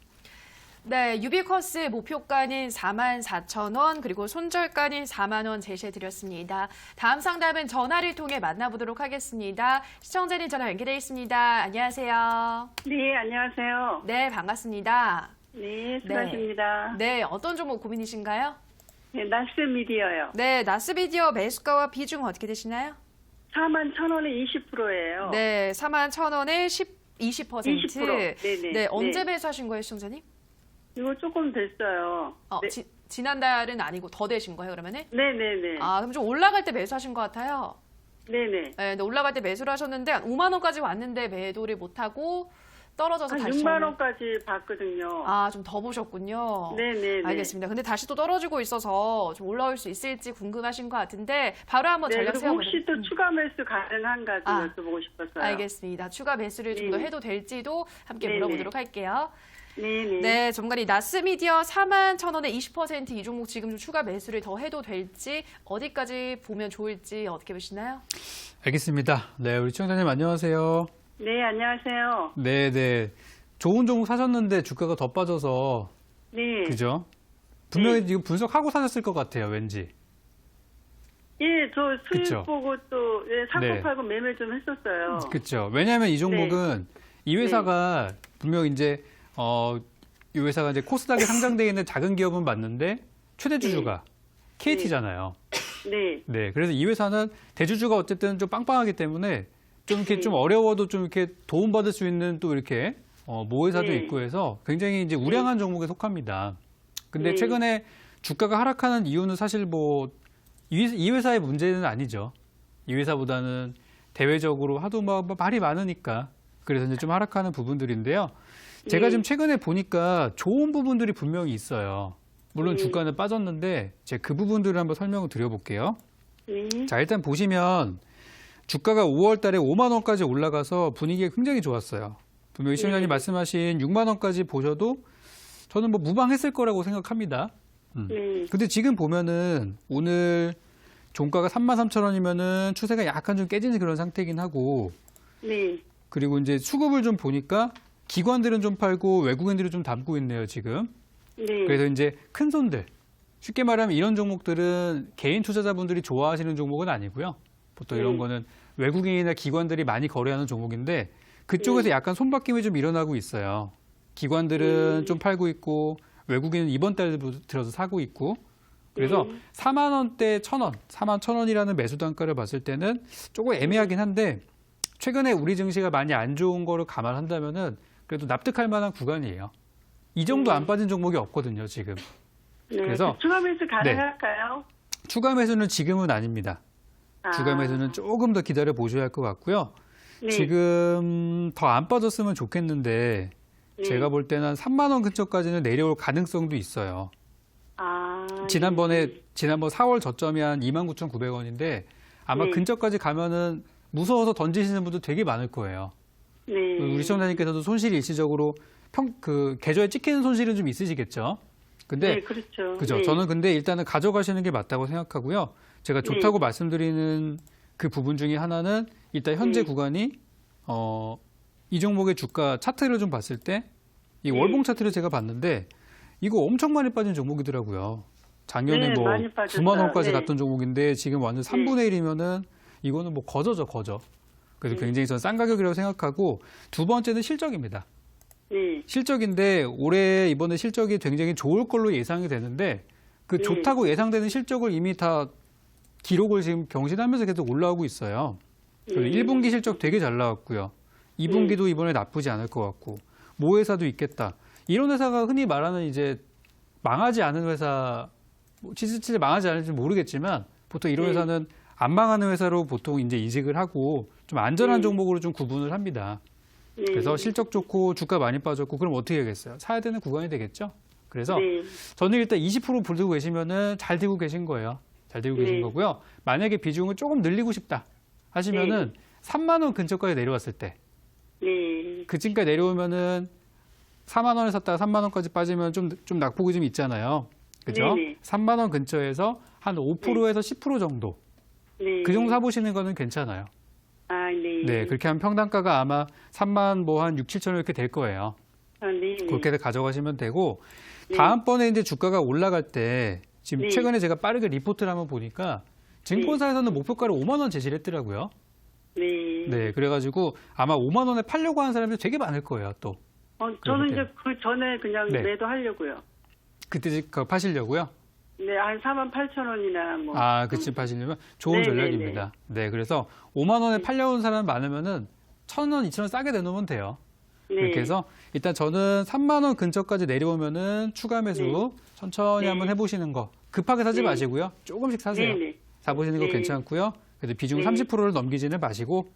네, 유비쿼스 목표가는 44,000원 그리고 손절가는 4만 원 제시해드렸습니다. 다음 상담은 전화를 통해 만나보도록 하겠습니다. 시청자님 전화 연결돼 있습니다. 안녕하세요. 네, 안녕하세요. 네, 반갑습니다. 네, 수고하십니다. 네, 어떤 종목 고민이신가요? 네, 나스미디어요. 네, 나스비디오 매수가와 비중 어떻게 되시나요? 41,000원에 20%예요. 네, 41,000원에 20%. 20%. 네네. 네, 언제 매수하신 거예요, 시청자님? 이거 조금 됐어요. 네. 지난달은 아니고 더 되신 거예요, 그러면은? 네네네. 아, 그럼 좀 올라갈 때 매수하신 것 같아요. 네네. 네, 근데 올라갈 때 매수를 하셨는데 한 5만 원까지 왔는데 매도를 못하고 떨어져서 한 다시 6만 원까지 봤거든요. 아, 좀 더 보셨군요. 네네네. 알겠습니다. 근데 다시 또 떨어지고 있어서 좀 올라올 수 있을지 궁금하신 것 같은데 바로 한번 네, 전략 그리고 세워보도록. 혹시 또 추가 매수 가능한가 좀 아, 여쭤보고 싶었어요. 알겠습니다. 추가 매수를 좀 더 네. 해도 될지도 함께 네네. 물어보도록 할게요. 네네. 네, 전문가님 나스미디어 41,000원에 20% 이 종목 지금 좀 추가 매수를 더 해도 될지 어디까지 보면 좋을지 어떻게 보시나요? 알겠습니다. 네, 우리 시청자님 안녕하세요. 네, 안녕하세요. 네. 좋은 종목 사셨는데 주가가 더 빠져서 네. 그죠? 분명히 지금 분석하고 사셨을 것 같아요, 왠지. 예, 저 수익 그쵸? 보고 또 사고 네. 팔고 매매 좀 했었어요. 그렇죠. 왜냐하면 이 종목은 이 회사가 분명 이제 이 회사가 이제 코스닥에 상장되어 있는 작은 기업은 맞는데 최대 주주가 KT잖아요. 네. 네, 그래서 이 회사는 대주주가 어쨌든 좀 빵빵하기 때문에 좀 이렇게 네. 좀 어려워도 좀 이렇게 도움받을 수 있는 또 이렇게 모회사도 네. 있고 해서 굉장히 이제 우량한 종목에 속합니다. 근데 네. 최근에 주가가 하락하는 이유는 사실 뭐 이 회사의 문제는 아니죠. 이 회사보다는 대외적으로 하도 막 말이 많으니까 그래서 이제 좀 하락하는 부분들인데요. 제가 네. 지금 최근에 보니까 좋은 부분들이 분명히 있어요. 물론 네. 주가는 빠졌는데 제가 그 부분들을 한번 설명을 드려볼게요. 네. 자, 일단 보시면 주가가 5월 달에 5만 원까지 올라가서 분위기가 굉장히 좋았어요. 분명히 시청자님 네. 말씀하신 6만 원까지 보셔도 저는 뭐 무방했을 거라고 생각합니다. 네. 근데 지금 보면은 오늘 종가가 33,000원이면은 추세가 약간 좀 깨지는 그런 상태이긴 하고 네. 그리고 이제 수급을 좀 보니까 기관들은 좀 팔고 외국인들이 좀 담고 있네요, 지금. 네. 그래서 이제 큰 손들, 쉽게 말하면 이런 종목들은 개인 투자자분들이 좋아하시는 종목은 아니고요. 보통 이런 거는 외국인이나 기관들이 많이 거래하는 종목인데 그쪽에서 약간 손바뀜이 좀 일어나고 있어요. 기관들은 좀 팔고 있고 외국인은 이번 달 들어서 사고 있고 그래서 4만 원대 1,000원, 4만 1,000원이라는 매수 단가를 봤을 때는 조금 애매하긴 한데 최근에 우리 증시가 많이 안 좋은 거를 감안한다면은 그래도 납득할 만한 구간이에요. 이 정도 안 빠진 종목이 없거든요, 지금. 네. 그래서 추가 매수 가능할까요? 추가 매수는 지금은 아닙니다. 추가 매수는 조금 더 기다려 보셔야 할 것 같고요. 네. 지금 더 안 빠졌으면 좋겠는데 네. 제가 볼 때는 3만 원 근처까지는 내려올 가능성도 있어요. 지난번 네. 4월 저점이 한 29,900원인데 아마 네. 근처까지 가면은 무서워서 던지시는 분들 되게 많을 거예요. 네. 우리 시청자님께서도 손실이 일시적으로 계좌에 찍히는 손실은 좀 있으시겠죠. 근데 네, 그렇죠. 그죠. 네. 저는 근데 일단은 가져가시는 게 맞다고 생각하고요. 제가 좋다고 말씀드리는 그 부분 중에 하나는 일단 현재 구간이 이 종목의 주가 차트를 좀 봤을 때 이 월봉 차트를 제가 봤는데 이거 엄청 많이 빠진 종목이더라고요. 작년에 네, 뭐 많이 빠졌어요. 9만 원까지 네. 갔던 종목인데 지금 완전 3분의 1이면은 이거는 뭐 거저죠, 거저. 그래서 굉장히 전 싼 가격이라고 생각하고 두 번째는 실적입니다. 네. 실적인데 올해 이번에 실적이 굉장히 좋을 걸로 예상이 되는데 그 좋다고 예상되는 실적을 이미 다 기록을 지금 경신하면서 계속 올라오고 있어요. 그래서 1분기 실적 되게 잘 나왔고요. 2분기도 이번에 나쁘지 않을 것 같고 모 회사도 있겠다. 이런 회사가 흔히 말하는 이제 망하지 않은 회사, 실제 망하지 않을지 모르겠지만 보통 이런 회사는 안 망하는 회사로 보통 이제 인식을 하고 좀 안전한 종목으로 좀 구분을 합니다. 네. 그래서 실적 좋고 주가 많이 빠졌고 그럼 어떻게 하겠어요? 사야 되는 구간이 되겠죠? 그래서 네. 저는 일단 20% 들고 계시면은 잘 들고 계신 거예요. 잘 들고 계신 거고요. 만약에 비중을 조금 늘리고 싶다 하시면은 3만 원 근처까지 내려왔을 때 네. 그 층까지 내려오면은 4만 원에 샀다가 3만 원까지 빠지면 좀 낙폭이 좀 있잖아요. 그죠? 네네. 3만 원 근처에서 한 5%에서 10% 정도. 네. 그 정도 사보시는 거는 괜찮아요. 네. 네, 그렇게 하면 평단가가 아마 3만 뭐 한 6, 7천 원 이렇게 될 거예요. 네. 그렇게 가져가시면 되고 다음번에 이제 주가가 올라갈 때 지금 최근에 제가 빠르게 리포트를 한번 보니까 증권사에서는 목표가를 5만 원 제시를 했더라고요. 네. 네, 그래가지고 아마 5만 원에 팔려고 하는 사람들이 되게 많을 거예요, 또. 저는 이제 그 전에 그냥 네. 매도하려고요. 그때 파시려고요? 네, 한 48,000원이나 뭐. 그치, 파시려면 좋은 네, 전략입니다. 네, 그래서 5만 원에 팔려온 사람 많으면은 1,000원, 2,000원 싸게 내놓으면 돼요. 네. 그렇게 해서 일단 저는 3만 원 근처까지 내려오면은 추가 매수 천천히 한번 해보시는 거. 급하게 사지 마시고요. 조금씩 사세요. 네. 사보시는 거 네. 괜찮고요. 그래도 비중 30%를 넘기지는 마시고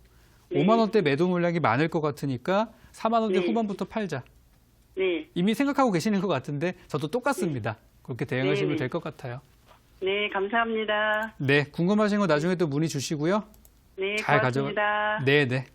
5만 원대 매도 물량이 많을 것 같으니까 4만 원대 후반부터 팔자. 네. 이미 생각하고 계시는 것 같은데 저도 똑같습니다. 그렇게 대응하시면 될 것 같아요. 네, 감사합니다. 네, 궁금하신 거 나중에 또 문의 주시고요. 네, 잘 고맙습니다. 네, 네.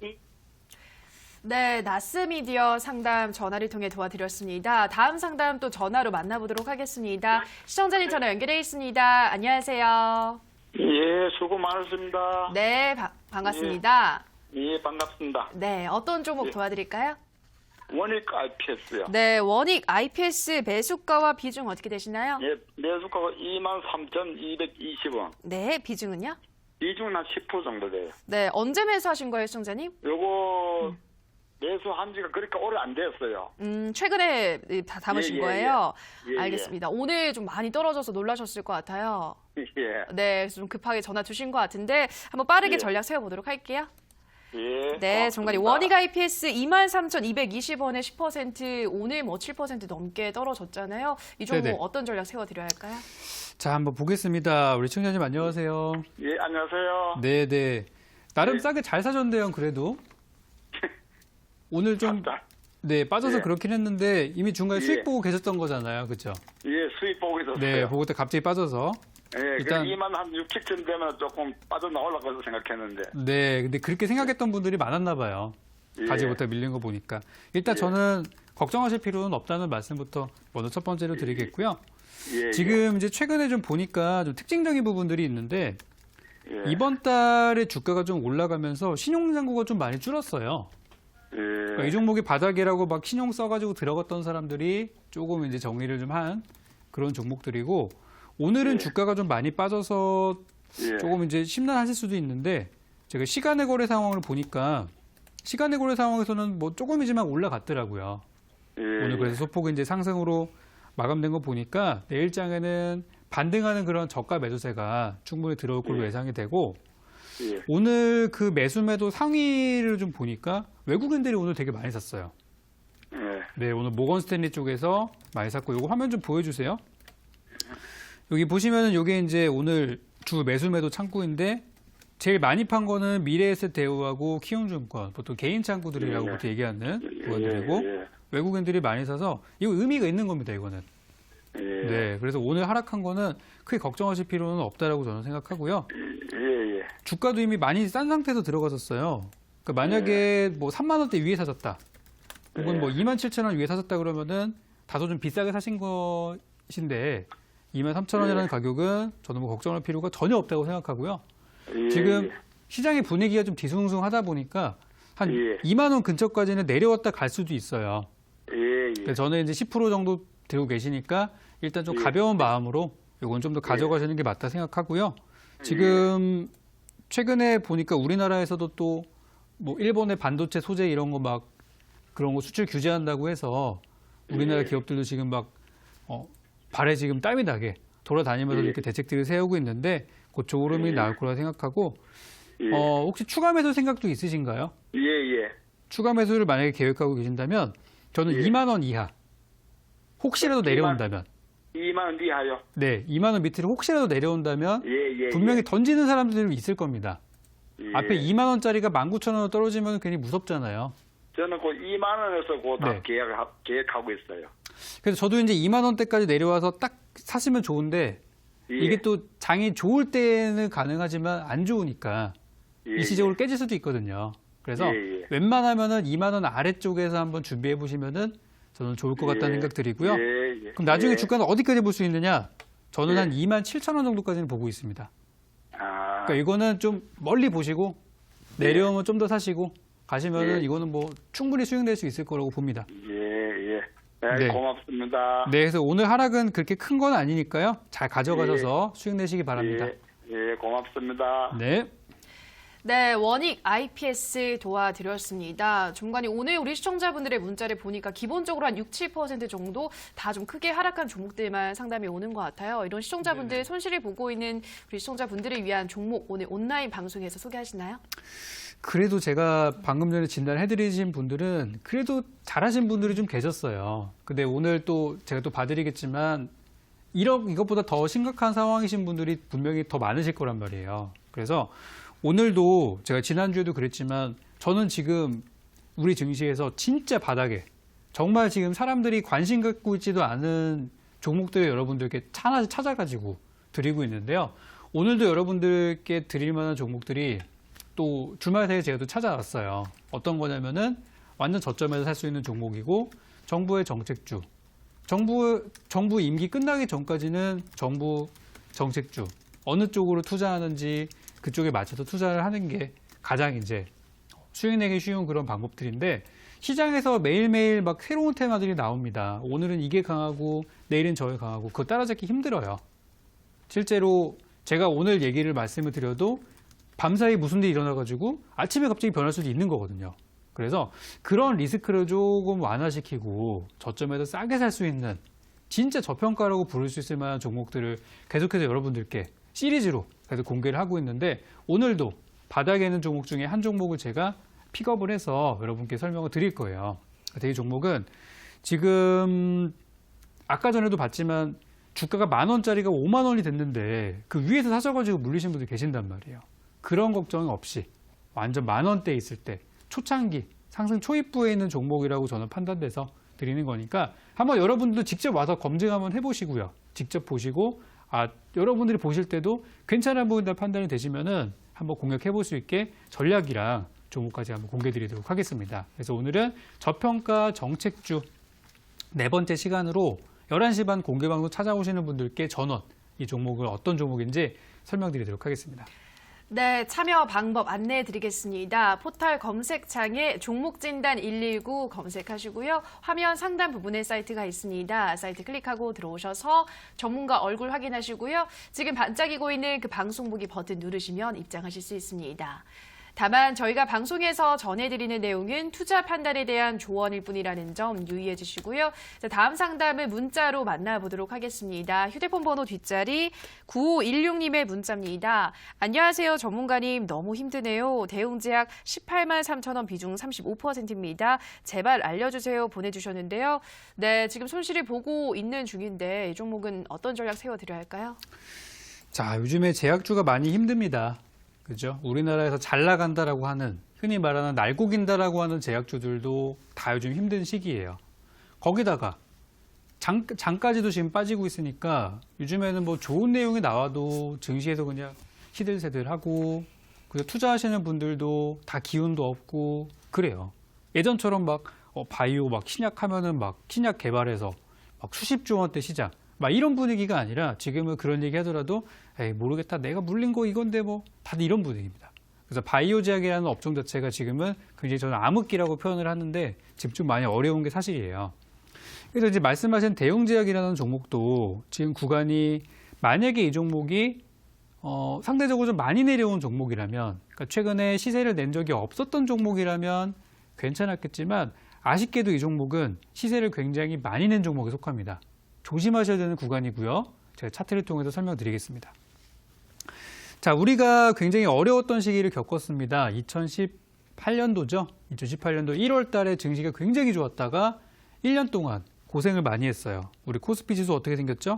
네, 나스미디어 상담 전화를 통해 도와드렸습니다. 다음 상담 또 전화로 만나보도록 하겠습니다. 시청자님 전화 연결해 있습니다. 안녕하세요. 예, 수고 많으십니다. 네, 반갑습니다. 예, 반갑습니다. 네, 어떤 종목 도와드릴까요? 원익 IPS요. 네, 원익 IPS 매수가와 비중 어떻게 되시나요? 예, 매수가가 23,220원. 네, 비중은요? 비중은 한 10% 정도 돼요. 네, 언제 매수하신 거예요, 시청자님? 요거 매수한 지가 그렇게 오래 안 됐어요. 최근에 다 담으신 예, 예, 거예요? 예, 예. 알겠습니다. 오늘 좀 많이 떨어져서 놀라셨을 것 같아요. 예. 네, 좀 급하게 전화 주신 것 같은데 한번 빠르게 예. 전략 세워보도록 할게요. 예. 네, 정관이 고맙습니다. 원익 IPS 23,220원에 10% 오늘 뭐 7% 넘게 떨어졌잖아요. 이 종목 네네. 어떤 전략 세워드려야 할까요? 자, 한번 보겠습니다. 우리 청자님 안녕하세요. 예, 안녕하세요. 네, 네. 나름 네. 싸게 잘 사셨네요, 그래도. 오늘 좀 네, 빠져서 예. 그렇긴 했는데 이미 중간에 예. 수익 보고 계셨던 거잖아요. 그렇죠? 예, 수입 보고 있었어요. 네, 보고 때 갑자기 빠져서. 예, 일단- 일단 2만 한 6, 7천 되면 조금 빠져나오려고 생각했는데. 네, 근데 그렇게 생각했던 분들이 많았나 봐요. 예. 가지 못해 밀린 거 보니까. 일단 저는 걱정하실 필요는 없다는 말씀부터 먼저 첫 번째로 드리겠고요. 예, 지금 이제 최근에 좀 보니까 좀 특징적인 부분들이 있는데 예. 이번 달에 주가가 좀 올라가면서 신용잔고가 좀 많이 줄었어요. 예. 그러니까 이 종목이 바닥이라고 막 신용 써가지고 들어갔던 사람들이 조금 이제 정리를 좀 한 그런 종목들이고 오늘은 주가가 좀 많이 빠져서 예. 조금 이제 심란하실 수도 있는데 제가 시간의 거래 상황을 보니까 시간의 고려 상황에서는 뭐 조금이지만 올라갔더라고요. 예, 오늘 그래서 소폭 이제 상승으로 마감된 거 보니까 내일장에는 반등하는 그런 저가 매수세가 충분히 들어올 걸로 예상이 되고 예. 오늘 그 매수매도 상위를 좀 보니까 외국인들이 오늘 되게 많이 샀어요. 예. 네, 오늘 모건 스탠리 쪽에서 많이 샀고 요거 화면 좀 보여주세요. 여기 보시면은 요게 이제 오늘 주 매수매도 창구인데 제일 많이 판 거는 미래에셋 대우하고 키움증권 보통 개인 창구들이라고 예. 보통 얘기하는 예, 부분들이고 예. 외국인들이 많이 사서 이거 의미가 있는 겁니다. 이거는. 예. 네, 그래서 오늘 하락한 거는 크게 걱정하실 필요는 없다라고 저는 생각하고요. 예, 예. 주가도 이미 많이 싼 상태에서 들어갔었어요. 그러니까 만약에 뭐 3만 원대 위에 사셨다, 혹은 뭐 2만 7천 원 위에 사셨다 그러면은 다소 좀 비싸게 사신 것인데 2만 3천 원이라는 가격은 저는 뭐 걱정할 필요가 전혀 없다고 생각하고요. 예, 지금 예. 시장의 분위기가 좀 뒤숭숭하다 보니까 한 예. 2만 원 근처까지는 내려왔다 갈 수도 있어요. 예, 예. 그래서 저는 이제 10% 정도 들고 계시니까 일단 좀 예. 가벼운 마음으로 이건 좀 더 가져가시는 게 맞다 생각하고요. 지금 최근에 보니까 우리나라에서도 또 뭐 일본의 반도체 소재 이런 거 막 그런 거 수출 규제한다고 해서 우리나라 예. 기업들도 지금 막 발에 지금 땀이 나게 돌아다니면서 예. 이렇게 대책들을 세우고 있는데 그 조름이 나올 거라 생각하고 예. 혹시 추가 매수 생각도 있으신가요? 예, 예. 추가 매수를 만약에 계획하고 계신다면 저는 예. 2만 원 이하 혹시라도 내려온다면 2만 원 이하요. 네, 2만 원 밑으로 혹시라도 내려온다면 예, 예. 분명히 던지는 사람들이 있을 겁니다. 예. 앞에 2만 원짜리가 19,000원으로 떨어지면 괜히 무섭잖아요. 저는 그 2만 원에서 그다 네. 계획하고 있어요. 그래서 저도 이제 2만 원대까지 내려와서 딱 사시면 좋은데 예. 이게 또 장이 좋을 때는 가능하지만 안 좋으니까 예, 일시적으로 깨질 수도 있거든요. 그래서 예, 예. 웬만하면은 2만 원 아래쪽에서 한번 준비해 보시면은 저는 좋을 것 같다는 예. 생각 드리고요. 예, 예. 그럼 나중에 예. 주가는 어디까지 볼 수 있느냐? 저는 예. 한 2만 7천 원 정도까지는 보고 있습니다. 아, 그러니까 이거는 좀 멀리 보시고 내려오면 좀 더 사시고 가시면은 예. 이거는 뭐 충분히 수익낼 수 있을 거라고 봅니다. 예, 예. 네, 네. 고맙습니다. 네, 그래서 오늘 하락은 그렇게 큰 건 아니니까요. 잘 가져가셔서 수익 내시기 바랍니다. 예, 예, 고맙습니다. 네. 네, 원익 IPS 도와드렸습니다. 중간에 오늘 우리 시청자분들의 문자를 보니까 기본적으로 한 6, 7% 정도 다 좀 크게 하락한 종목들만 상담이 오는 것 같아요. 이런 시청자분들 손실을 보고 있는 우리 시청자분들을 위한 종목 오늘 온라인 방송에서 소개하시나요? 그래도 제가 방금 전에 진단해드리신 분들은 그래도 잘하신 분들이 좀 계셨어요. 근데 오늘 또 제가 또 봐드리겠지만 이것보다 더 심각한 상황이신 분들이 분명히 더 많으실 거란 말이에요. 그래서 오늘도 제가 지난주에도 그랬지만 저는 지금 우리 증시에서 진짜 바닥에 정말 지금 사람들이 관심 갖고 있지도 않은 종목들을 여러분들께 하나씩 찾아가지고 드리고 있는데요. 오늘도 여러분들께 드릴 만한 종목들이 또 주말 사이에 제가 또 찾아왔어요. 어떤 거냐면은 완전 저점에서 살 수 있는 종목이고 정부의 정책주. 정부 임기 끝나기 전까지는 정부 정책주. 어느 쪽으로 투자하는지 그쪽에 맞춰서 투자를 하는 게 가장 이제 수익 내기 쉬운 그런 방법들인데 시장에서 매일매일 막 새로운 테마들이 나옵니다. 오늘은 이게 강하고 내일은 저게 강하고 그거 따라잡기 힘들어요. 실제로 제가 오늘 얘기를 말씀을 드려도 밤사이 무슨 일이 일어나가지고 아침에 갑자기 변할 수도 있는 거거든요. 그래서 그런 리스크를 조금 완화시키고 저점에서 싸게 살 수 있는 진짜 저평가라고 부를 수 있을 만한 종목들을 계속해서 여러분들께 시리즈로 계속 공개를 하고 있는데 오늘도 바닥에 있는 종목 중에 한 종목을 제가 픽업을 해서 여러분께 설명을 드릴 거예요. 이 종목은 지금 아까 전에도 봤지만 주가가 10,000원짜리가 50,000원이 됐는데 그 위에서 사셔가지고 물리신 분들 계신단 말이에요. 그런 걱정 없이 완전 10,000원대에 있을 때 초창기 상승 초입부에 있는 종목이라고 저는 판단돼서 드리는 거니까 한번 여러분들도 직접 와서 검증 한번 해보시고요. 직접 보시고 여러분들이 보실 때도 괜찮아 보인다 판단이 되시면은 한번 공략해 볼 수 있게 전략이랑 종목까지 한번 공개 드리도록 하겠습니다. 그래서 오늘은 저평가 정책주 네 번째 시간으로 11시 반 공개방송 찾아오시는 분들께 전원 이 종목을 어떤 종목인지 설명드리도록 하겠습니다. 네, 참여 방법 안내해 드리겠습니다. 포털 검색창에 종목진단 119 검색하시고요. 화면 상단 부분에 사이트가 있습니다. 사이트 클릭하고 들어오셔서 전문가 얼굴 확인하시고요. 지금 반짝이고 있는 그 방송 보기 버튼 누르시면 입장하실 수 있습니다. 다만 저희가 방송에서 전해드리는 내용은 투자 판단에 대한 조언일 뿐이라는 점 유의해 주시고요. 자, 다음 상담을 문자로 만나보도록 하겠습니다. 휴대폰 번호 뒷자리 9516님의 문자입니다. 안녕하세요. 전문가님. 너무 힘드네요. 대웅제약 18만 3천 원 비중 35%입니다. 제발 알려주세요. 보내주셨는데요. 네, 지금 손실을 보고 있는 중인데 이 종목은 어떤 전략 세워드려야 할까요? 자, 요즘에 제약주가 많이 힘듭니다. 그죠? 우리나라에서 잘 나간다라고 하는, 흔히 말하는 날고긴다라고 하는 제약주들도 다 요즘 힘든 시기예요. 거기다가 장까지도 지금 빠지고 있으니까 요즘에는 뭐 좋은 내용이 나와도 증시에서 그냥 시들세들하고, 그리고 투자하시는 분들도 다 기운도 없고 그래요. 예전처럼 막 바이오 막 신약하면은 막 신약 개발해서 막 수십조 원대 시장 막 이런 분위기가 아니라 지금은 그런 얘기 하더라도 에이 모르겠다, 내가 물린 거 이건데 뭐 다들 이런 분위기입니다. 그래서 바이오 제약이라는 업종 자체가 지금은 굉장히 저는 암흑기라고 표현을 하는데 지금 좀 많이 어려운 게 사실이에요. 그래서 이제 말씀하신 대웅제약이라는 종목도 지금 구간이, 만약에 이 종목이 상대적으로 좀 많이 내려온 종목이라면, 그러니까 최근에 시세를 낸 적이 없었던 종목이라면 괜찮았겠지만, 아쉽게도 이 종목은 시세를 굉장히 많이 낸 종목에 속합니다. 조심하셔야 되는 구간이고요. 제가 차트를 통해서 설명드리겠습니다. 자, 우리가 굉장히 어려웠던 시기를 겪었습니다. 2018년도죠. 2018년도 1월 달에 증시가 굉장히 좋았다가 1년 동안 고생을 많이 했어요. 우리 코스피 지수 어떻게 생겼죠?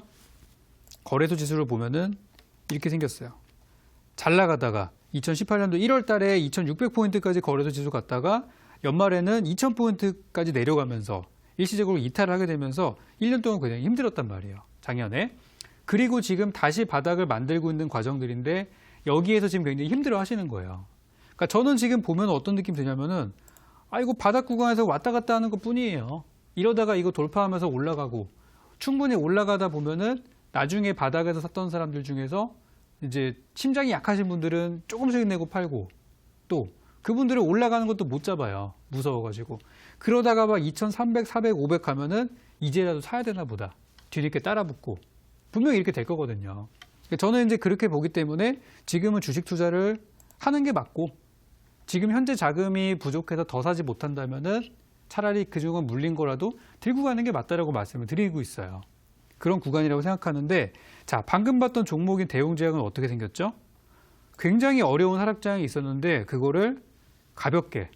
거래소 지수를 보면은 이렇게 생겼어요. 잘 나가다가 2018년도 1월 달에 2600포인트까지 거래소 지수 갔다가 연말에는 2000포인트까지 내려가면서 일시적으로 이탈을 하게 되면서 1년 동안 굉장히 힘들었단 말이에요. 작년에. 그리고 지금 다시 바닥을 만들고 있는 과정들인데 여기에서 지금 굉장히 힘들어 하시는 거예요. 그러니까 저는 지금 보면 어떤 느낌 드냐면은 이거 바닥 구간에서 왔다 갔다 하는 것 뿐이에요. 이러다가 이거 돌파하면서 올라가고, 충분히 올라가다 보면은 나중에 바닥에서 샀던 사람들 중에서 이제 심장이 약하신 분들은 조금씩 내고 팔고, 또 그분들은 올라가는 것도 못 잡아요. 무서워가지고. 그러다가 막 2300, 400, 500 가면은 이제라도 사야 되나 보다. 뒤늦게 따라붙고. 분명히 이렇게 될 거거든요. 저는 이제 그렇게 보기 때문에 지금은 주식 투자를 하는 게 맞고, 지금 현재 자금이 부족해서 더 사지 못한다면은 차라리 그중은 물린 거라도 들고 가는 게 맞다라고 말씀을 드리고 있어요. 그런 구간이라고 생각하는데, 자, 방금 봤던 종목인 대웅제약은 어떻게 생겼죠? 굉장히 어려운 하락장이 있었는데 그거를 가볍게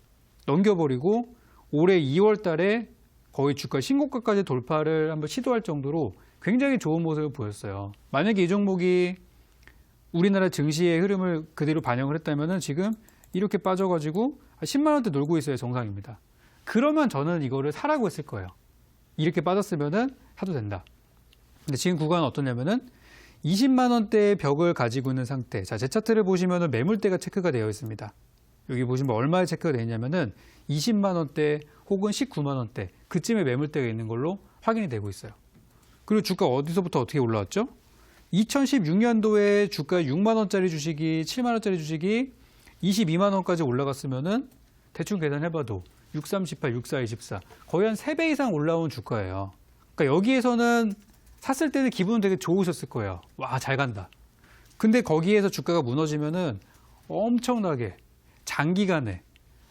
넘겨버리고 올해 2월 달에 거의 주가 신고가까지 돌파를 한번 시도할 정도로 굉장히 좋은 모습을 보였어요. 만약에 이 종목이 우리나라 증시의 흐름을 그대로 반영을 했다면 지금 이렇게 빠져가지고 10만 원대 놀고 있어야 정상입니다. 그러면 저는 이거를 사라고 했을 거예요. 이렇게 빠졌으면 사도 된다. 근데 지금 구간은 어떠냐면은 20만 원대의 벽을 가지고 있는 상태. 자, 제 차트를 보시면은 매물대가 체크가 되어 있습니다. 여기 보시면 얼마에 체크가 되어 있냐면은 20만 원대 혹은 19만 원대, 그쯤에 매물대가 있는 걸로 확인이 되고 있어요. 그리고 주가 어디서부터 어떻게 올라왔죠? 2016년도에 주가 6만 원짜리 주식이, 7만 원짜리 주식이 22만 원까지 올라갔으면은 대충 계산해봐도 6318, 6424, 거의 한 3배 이상 올라온 주가예요. 그러니까 여기에서는 샀을 때는 기분은 되게 좋으셨을 거예요. 와, 잘 간다. 근데 거기에서 주가가 무너지면은 엄청나게 장기간에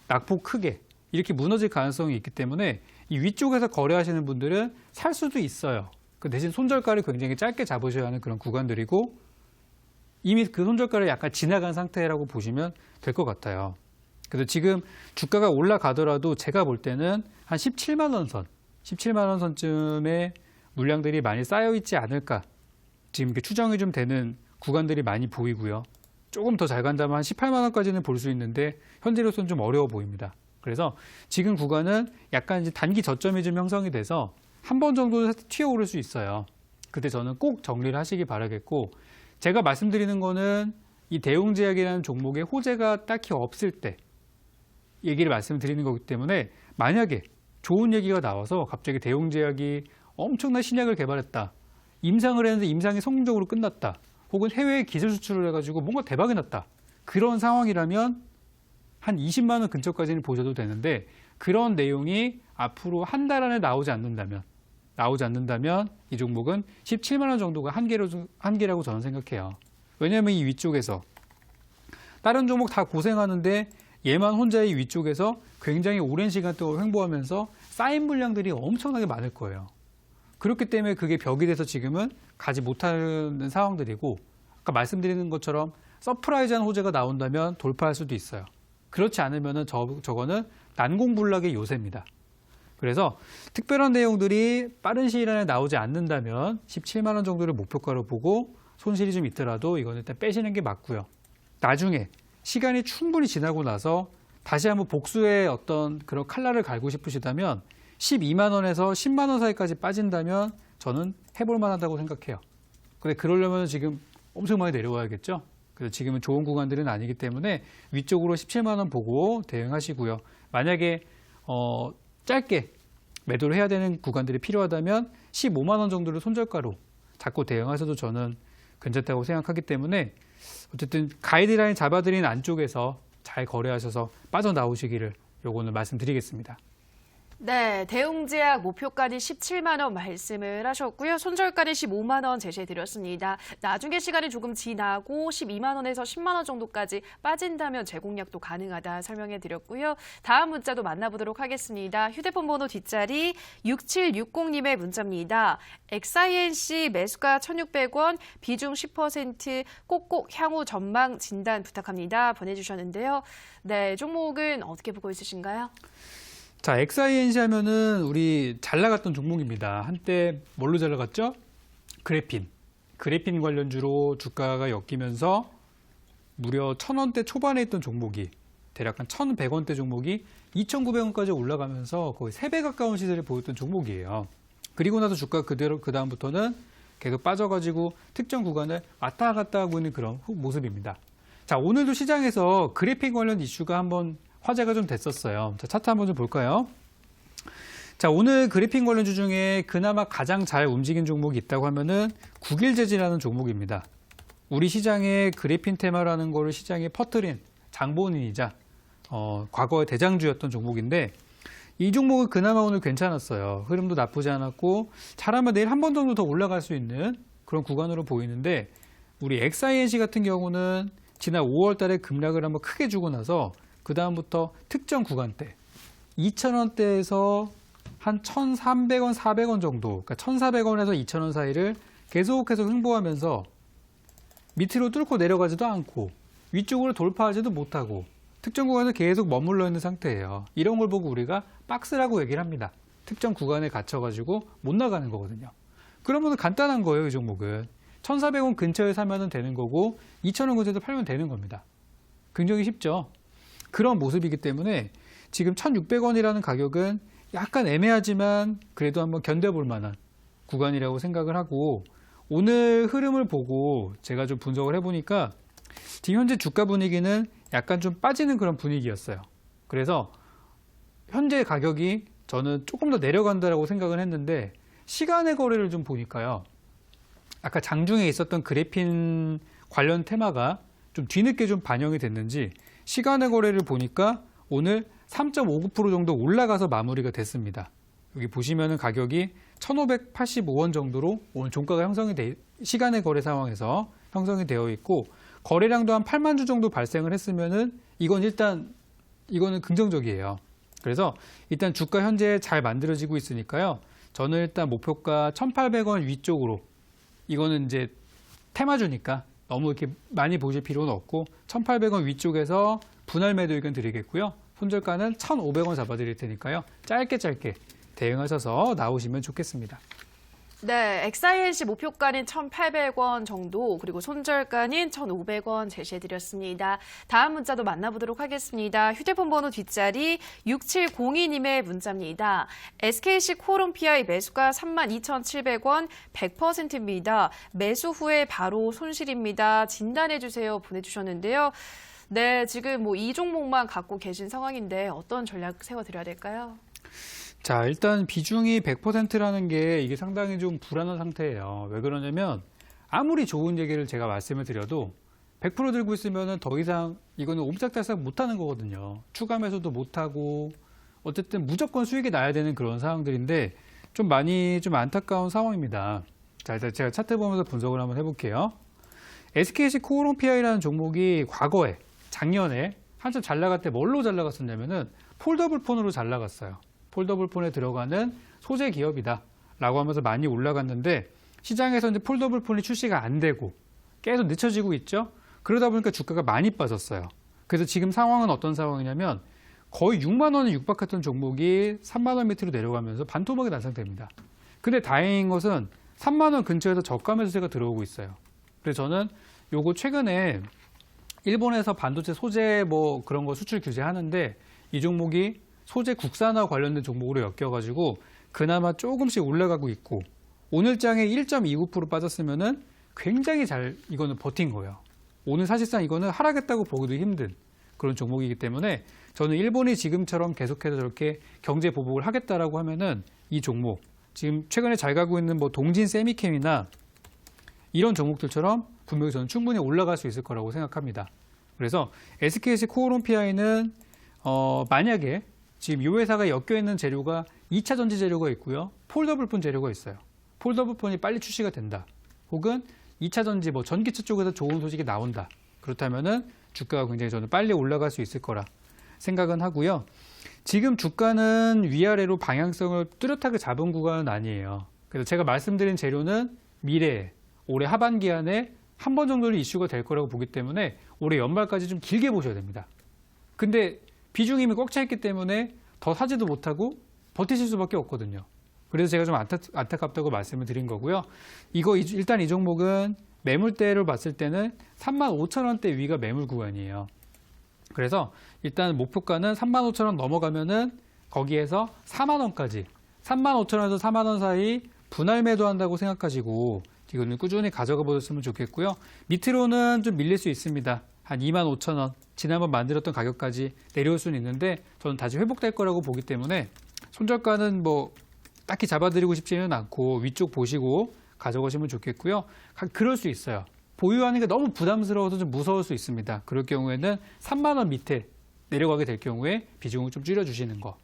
낙폭 크게 이렇게 무너질 가능성이 있기 때문에 이 위쪽에서 거래하시는 분들은 살 수도 있어요. 그 대신 손절가를 굉장히 짧게 잡으셔야 하는 그런 구간들이고, 이미 그 손절가를 약간 지나간 상태라고 보시면 될 것 같아요. 그래서 지금 주가가 올라가더라도 제가 볼 때는 한 17만 원 선, 17만 원 선쯤에 물량들이 많이 쌓여 있지 않을까. 지금 이렇게 추정이 좀 되는 구간들이 많이 보이고요. 조금 더 잘 간다면 한 18만 원까지는 볼 수 있는데 현재로서는 좀 어려워 보입니다. 그래서 지금 구간은 약간 이제 단기 저점이 좀 형성이 돼서 한 번 정도는 튀어오를 수 있어요. 그때 저는 꼭 정리를 하시기 바라겠고, 제가 말씀드리는 거는 이 대웅제약이라는 종목의 호재가 딱히 없을 때 얘기를 말씀드리는 거기 때문에, 만약에 좋은 얘기가 나와서 갑자기 대웅제약이 엄청난 신약을 개발했다, 임상을 했는데 임상이 성공적으로 끝났다, 혹은 해외에 기술 수출을 해가지고 뭔가 대박이 났다, 그런 상황이라면 한 20만 원 근처까지는 보셔도 되는데, 그런 내용이 앞으로 한 달 안에 나오지 않는다면 이 종목은 17만 원 정도가 한계라고 저는 생각해요. 왜냐하면 이 위쪽에서 다른 종목 다 고생하는데 얘만 혼자 이 위쪽에서 굉장히 오랜 시간 동안 횡보하면서 쌓인 물량들이 엄청나게 많을 거예요. 그렇기 때문에 그게 벽이 돼서 지금은 가지 못하는 상황들이고, 아까 말씀드리는 것처럼 서프라이즈한 호재가 나온다면 돌파할 수도 있어요. 그렇지 않으면은 저거는 난공불락의 요새입니다. 그래서 특별한 내용들이 빠른 시일 안에 나오지 않는다면 17만 원 정도를 목표가로 보고 손실이 좀 있더라도 이거는 일단 빼시는 게 맞고요. 나중에 시간이 충분히 지나고 나서 다시 한번 복수의 어떤 그런 칼날을 갈고 싶으시다면 12만 원에서 10만 원 사이까지 빠진다면 저는 해볼 만하다고 생각해요. 근데 그러려면 지금 엄청 많이 내려와야겠죠. 그래서 지금은 좋은 구간들은 아니기 때문에 위쪽으로 17만 원 보고 대응하시고요. 만약에 짧게 매도를 해야 되는 구간들이 필요하다면 15만 원 정도를 손절가로 잡고 대응하셔도 저는 괜찮다고 생각하기 때문에 어쨌든 가이드라인 잡아드린 안쪽에서 잘 거래하셔서 빠져나오시기를 요거는 말씀드리겠습니다. 네, 대웅제약 목표가는 17만 원 말씀을 하셨고요. 손절가는 15만 원 제시해드렸습니다. 나중에 시간이 조금 지나고 12만 원에서 10만 원 정도까지 빠진다면 재공략도 가능하다 설명해드렸고요. 다음 문자도 만나보도록 하겠습니다. 휴대폰 번호 뒷자리 6760님의 문자입니다. XINC 매수가 1,600원, 비중 10%, 꼭꼭 향후 전망 진단 부탁합니다. 보내주셨는데요. 네, 종목은 어떻게 보고 있으신가요? 자, XINC 하면은 우리 잘 나갔던 종목입니다. 한때 뭘로 잘 나갔죠? 그래핀. 그래핀 관련주로 주가가 엮이면서 무려 1,000원대 초반에 있던 종목이 대략 한 1,100원대 종목이 2,900원까지 올라가면서 거의 3배 가까운 시세를 보였던 종목이에요. 그리고 나서 주가 그대로 그 다음부터는 계속 빠져가지고 특정 구간을 왔다 갔다 하고 있는 그런 모습입니다. 자, 오늘도 시장에서 그래핀 관련 이슈가 한번 화제가 좀 됐었어요. 자, 차트 한번 좀 볼까요? 자, 오늘 그래핀 관련주 중에 그나마 가장 잘 움직인 종목이 있다고 하면은 국일재지라는 종목입니다. 우리 시장의 그래핀 테마라는 거를 시장에 퍼뜨린 장본인이자 과거의 대장주였던 종목인데 이 종목은 그나마 오늘 괜찮았어요. 흐름도 나쁘지 않았고 잘하면 내일 한 번 정도 더 올라갈 수 있는 그런 구간으로 보이는데 우리 XINC 같은 경우는 지난 5월 달에 급락을 한번 크게 주고 나서 그 다음부터 특정 구간대 2,000원대에서 한 1,300원, 400원 정도, 그러니까 1,400원에서 2,000원 사이를 계속해서 횡보하면서 밑으로 뚫고 내려가지도 않고 위쪽으로 돌파하지도 못하고 특정 구간에 계속 머물러 있는 상태예요. 이런 걸 보고 우리가 박스라고 얘기를 합니다. 특정 구간에 갇혀가지고 못 나가는 거거든요. 그러면 간단한 거예요, 이 종목은. 1,400원 근처에 사면 되는 거고 2,000원 근처에도 팔면 되는 겁니다. 굉장히 쉽죠. 그런 모습이기 때문에 지금 1,600원이라는 가격은 약간 애매하지만 그래도 한번 견뎌볼 만한 구간이라고 생각을 하고 오늘 흐름을 보고 제가 좀 분석을 해보니까 지금 현재 주가 분위기는 약간 좀 빠지는 그런 분위기였어요. 그래서 현재 가격이 저는 조금 더 내려간다라고 생각을 했는데 시간의 거래를 좀 보니까요. 아까 장중에 있었던 그래핀 관련 테마가 좀 뒤늦게 좀 반영이 됐는지 시간의 거래를 보니까 오늘 3.59% 정도 올라가서 마무리가 됐습니다. 여기 보시면은 가격이 1,585원 정도로 오늘 종가가 시간의 거래 상황에서 형성이 되어 있고 거래량도 한 8만 주 정도 발생을 했으면은 이거는 긍정적이에요. 그래서 일단 주가 현재 잘 만들어지고 있으니까요. 저는 일단 목표가 1,800원 위쪽으로 이거는 이제 테마주니까 너무 이렇게 많이 보실 필요는 없고 1,800원 위쪽에서 분할 매도 의견 드리겠고요. 손절가는 1,500원 잡아드릴 테니까요. 짧게 대응하셔서 나오시면 좋겠습니다. 네, XINC 목표가는 1,800원 정도, 그리고 손절가는 1,500원 제시해드렸습니다. 다음 문자도 만나보도록 하겠습니다. 휴대폰 번호 뒷자리 6702님의 문자입니다. SKC 코롬PI 매수가 32,700원 100%입니다. 매수 후에 바로 손실입니다. 진단해주세요 보내주셨는데요. 네, 지금 이 종목만 갖고 계신 상황인데 어떤 전략 세워드려야 될까요? 자, 일단 비중이 100%라는 게 이게 상당히 좀 불안한 상태예요. 왜 그러냐면 아무리 좋은 얘기를 제가 말씀을 드려도 100% 들고 있으면 더 이상 이거는 옴짝달싹 못하는 거거든요. 추가 매수도 못하고 어쨌든 무조건 수익이 나야 되는 그런 상황들인데 좀 많이 좀 안타까운 상황입니다. 자, 일단 제가 차트 보면서 분석을 한번 해볼게요. SKC 코오롱 PI라는 종목이 과거에 작년에 한참 잘 나갈 때 뭘로 잘 나갔었냐면은 폴더블 폰으로 잘 나갔어요. 폴더블 폰에 들어가는 소재 기업이다 라고 하면서 많이 올라갔는데 시장에서 이제 폴더블 폰이 출시가 안 되고 계속 늦춰지고 있죠. 그러다 보니까 주가가 많이 빠졌어요. 그래서 지금 상황은 어떤 상황이냐면 거의 6만 원에 육박했던 종목이 3만 원 밑으로 내려가면서 반토막이 난 상태입니다. 근데 다행인 것은 3만 원 근처에서 저가 매수세가 들어오고 있어요. 그래서 저는 요거 최근에 일본에서 반도체 소재 뭐 그런 거 수출 규제하는데 이 종목이 소재 국산화 관련된 종목으로 엮여가지고 그나마 조금씩 올라가고 있고 오늘 장에 1.29% 빠졌으면은 굉장히 잘 이거는 버틴 거예요. 오늘 사실상 이거는 하락했다고 보기도 힘든 그런 종목이기 때문에 저는 일본이 지금처럼 계속해서 저렇게 경제 보복을 하겠다라고 하면은 이 종목 지금 최근에 잘 가고 있는 뭐 동진 세미캠이나 이런 종목들처럼 분명히 저는 충분히 올라갈 수 있을 거라고 생각합니다. 그래서 SKC 코오롱PI는 만약에 지금 이 회사가 엮여 있는 재료가 2차 전지 재료가 있고요. 폴더블폰 재료가 있어요. 폴더블폰이 빨리 출시가 된다. 혹은 2차 전지 뭐 전기차 쪽에서 좋은 소식이 나온다. 그렇다면은 주가가 굉장히 저는 빨리 올라갈 수 있을 거라 생각은 하고요. 지금 주가는 위아래로 방향성을 뚜렷하게 잡은 구간은 아니에요. 그래서 제가 말씀드린 재료는 미래에 올해 하반기 안에 한 번 정도는 이슈가 될 거라고 보기 때문에 올해 연말까지 좀 길게 보셔야 됩니다. 근데 비중이 이미 꽉 차 있기 때문에 더 사지도 못하고 버티실 수밖에 없거든요. 그래서 제가 좀 안타깝다고 말씀을 드린 거고요. 일단 이 종목은 매물대로 봤을 때는 35,000원대 위가 매물 구간이에요. 그래서 일단 목표가는 35,000원 넘어가면은 거기에서 4만원까지 35,000원에서 4만원 사이 분할 매도한다고 생각하시고 이거는 꾸준히 가져가 보셨으면 좋겠고요. 밑으로는 좀 밀릴 수 있습니다. 한 25,000원 지난번 만들었던 가격까지 내려올 수는 있는데 저는 다시 회복될 거라고 보기 때문에 손절가는 뭐 딱히 잡아드리고 싶지는 않고 위쪽 보시고 가져가시면 좋겠고요. 그럴 수 있어요. 보유하는 게 너무 부담스러워서 좀 무서울 수 있습니다. 그럴 경우에는 3만 원 밑에 내려가게 될 경우에 비중을 좀 줄여주시는 거.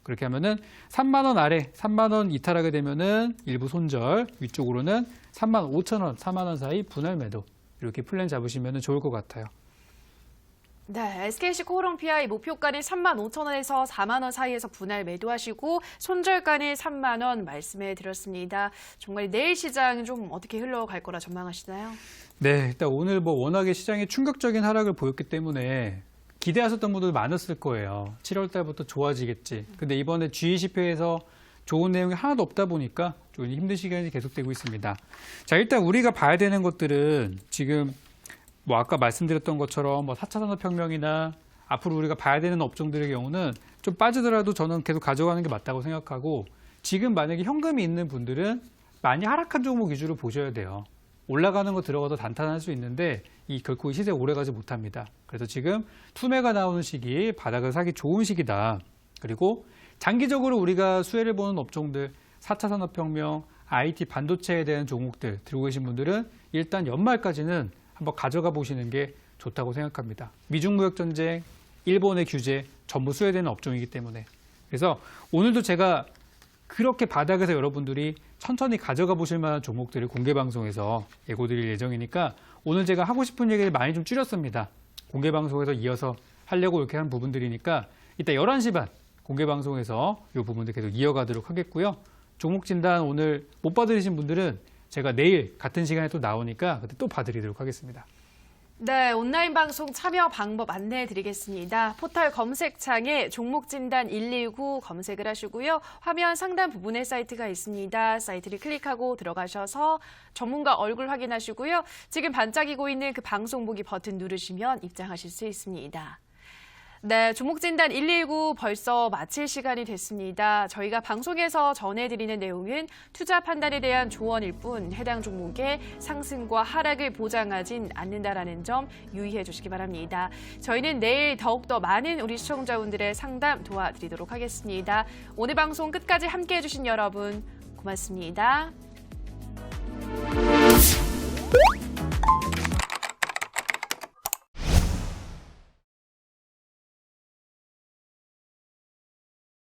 그렇게 하면은 3만 원 아래, 3만 원 이탈하게 되면은 일부 손절, 위쪽으로는 3만 5천 원, 4만 원 사이 분할 매도 이렇게 플랜 잡으시면 좋을 것 같아요. 네, SKC 코오롱PI 목표가는 35,000원에서 4만 원 사이에서 분할 매도하시고 손절가는 3만 원 말씀해 드렸습니다. 정말 내일 시장은 좀 어떻게 흘러갈 거라 전망하시나요? 네, 일단 오늘 뭐 워낙에 시장이 충격적인 하락을 보였기 때문에 기대하셨던 분들 많았을 거예요. 7월 달부터 좋아지겠지. 근데 이번에 G20회에서 좋은 내용이 하나도 없다 보니까 좀 힘든 시간이 계속되고 있습니다. 자, 일단 우리가 봐야 되는 것들은 지금 뭐 아까 말씀드렸던 것처럼 뭐 4차 산업혁명이나 앞으로 우리가 봐야 되는 업종들의 경우는 좀 빠지더라도 저는 계속 가져가는 게 맞다고 생각하고 지금 만약에 현금이 있는 분들은 많이 하락한 종목 위주로 보셔야 돼요. 올라가는 거 들어가도 단단할 수 있는데 결코 이 시세가 오래가지 못합니다. 그래서 지금 투매가 나오는 시기, 바닥을 사기 좋은 시기다. 그리고 장기적으로 우리가 수혜를 보는 업종들, 4차 산업혁명, IT, 반도체에 대한 종목들 들고 계신 분들은 일단 연말까지는 한번 가져가 보시는 게 좋다고 생각합니다. 미중무역전쟁, 일본의 규제 전부 수혜되는 업종이기 때문에. 그래서 오늘도 제가 그렇게 바닥에서 여러분들이 천천히 가져가 보실 만한 종목들을 공개방송에서 예고드릴 예정이니까 오늘 제가 하고 싶은 얘기를 많이 좀 줄였습니다. 공개방송에서 이어서 하려고 이렇게 한 부분들이니까 이따 11시 반 공개방송에서 이 부분들 계속 이어가도록 하겠고요. 종목 진단 오늘 못 봐드리신 분들은 제가 내일 같은 시간에 또 나오니까 그때 또 봐드리도록 하겠습니다. 네, 온라인 방송 참여 방법 안내해 드리겠습니다. 포털 검색창에 종목진단 119 검색을 하시고요. 화면 상단 부분에 사이트가 있습니다. 사이트를 클릭하고 들어가셔서 전문가 얼굴 확인하시고요. 지금 반짝이고 있는 그 방송 보기 버튼 누르시면 입장하실 수 있습니다. 네, 종목진단 119 벌써 마칠 시간이 됐습니다. 저희가 방송에서 전해드리는 내용은 투자 판단에 대한 조언일 뿐 해당 종목의 상승과 하락을 보장하진 않는다라는 점 유의해 주시기 바랍니다. 저희는 내일 더욱더 많은 우리 시청자분들의 상담 도와드리도록 하겠습니다. 오늘 방송 끝까지 함께해 주신 여러분 고맙습니다.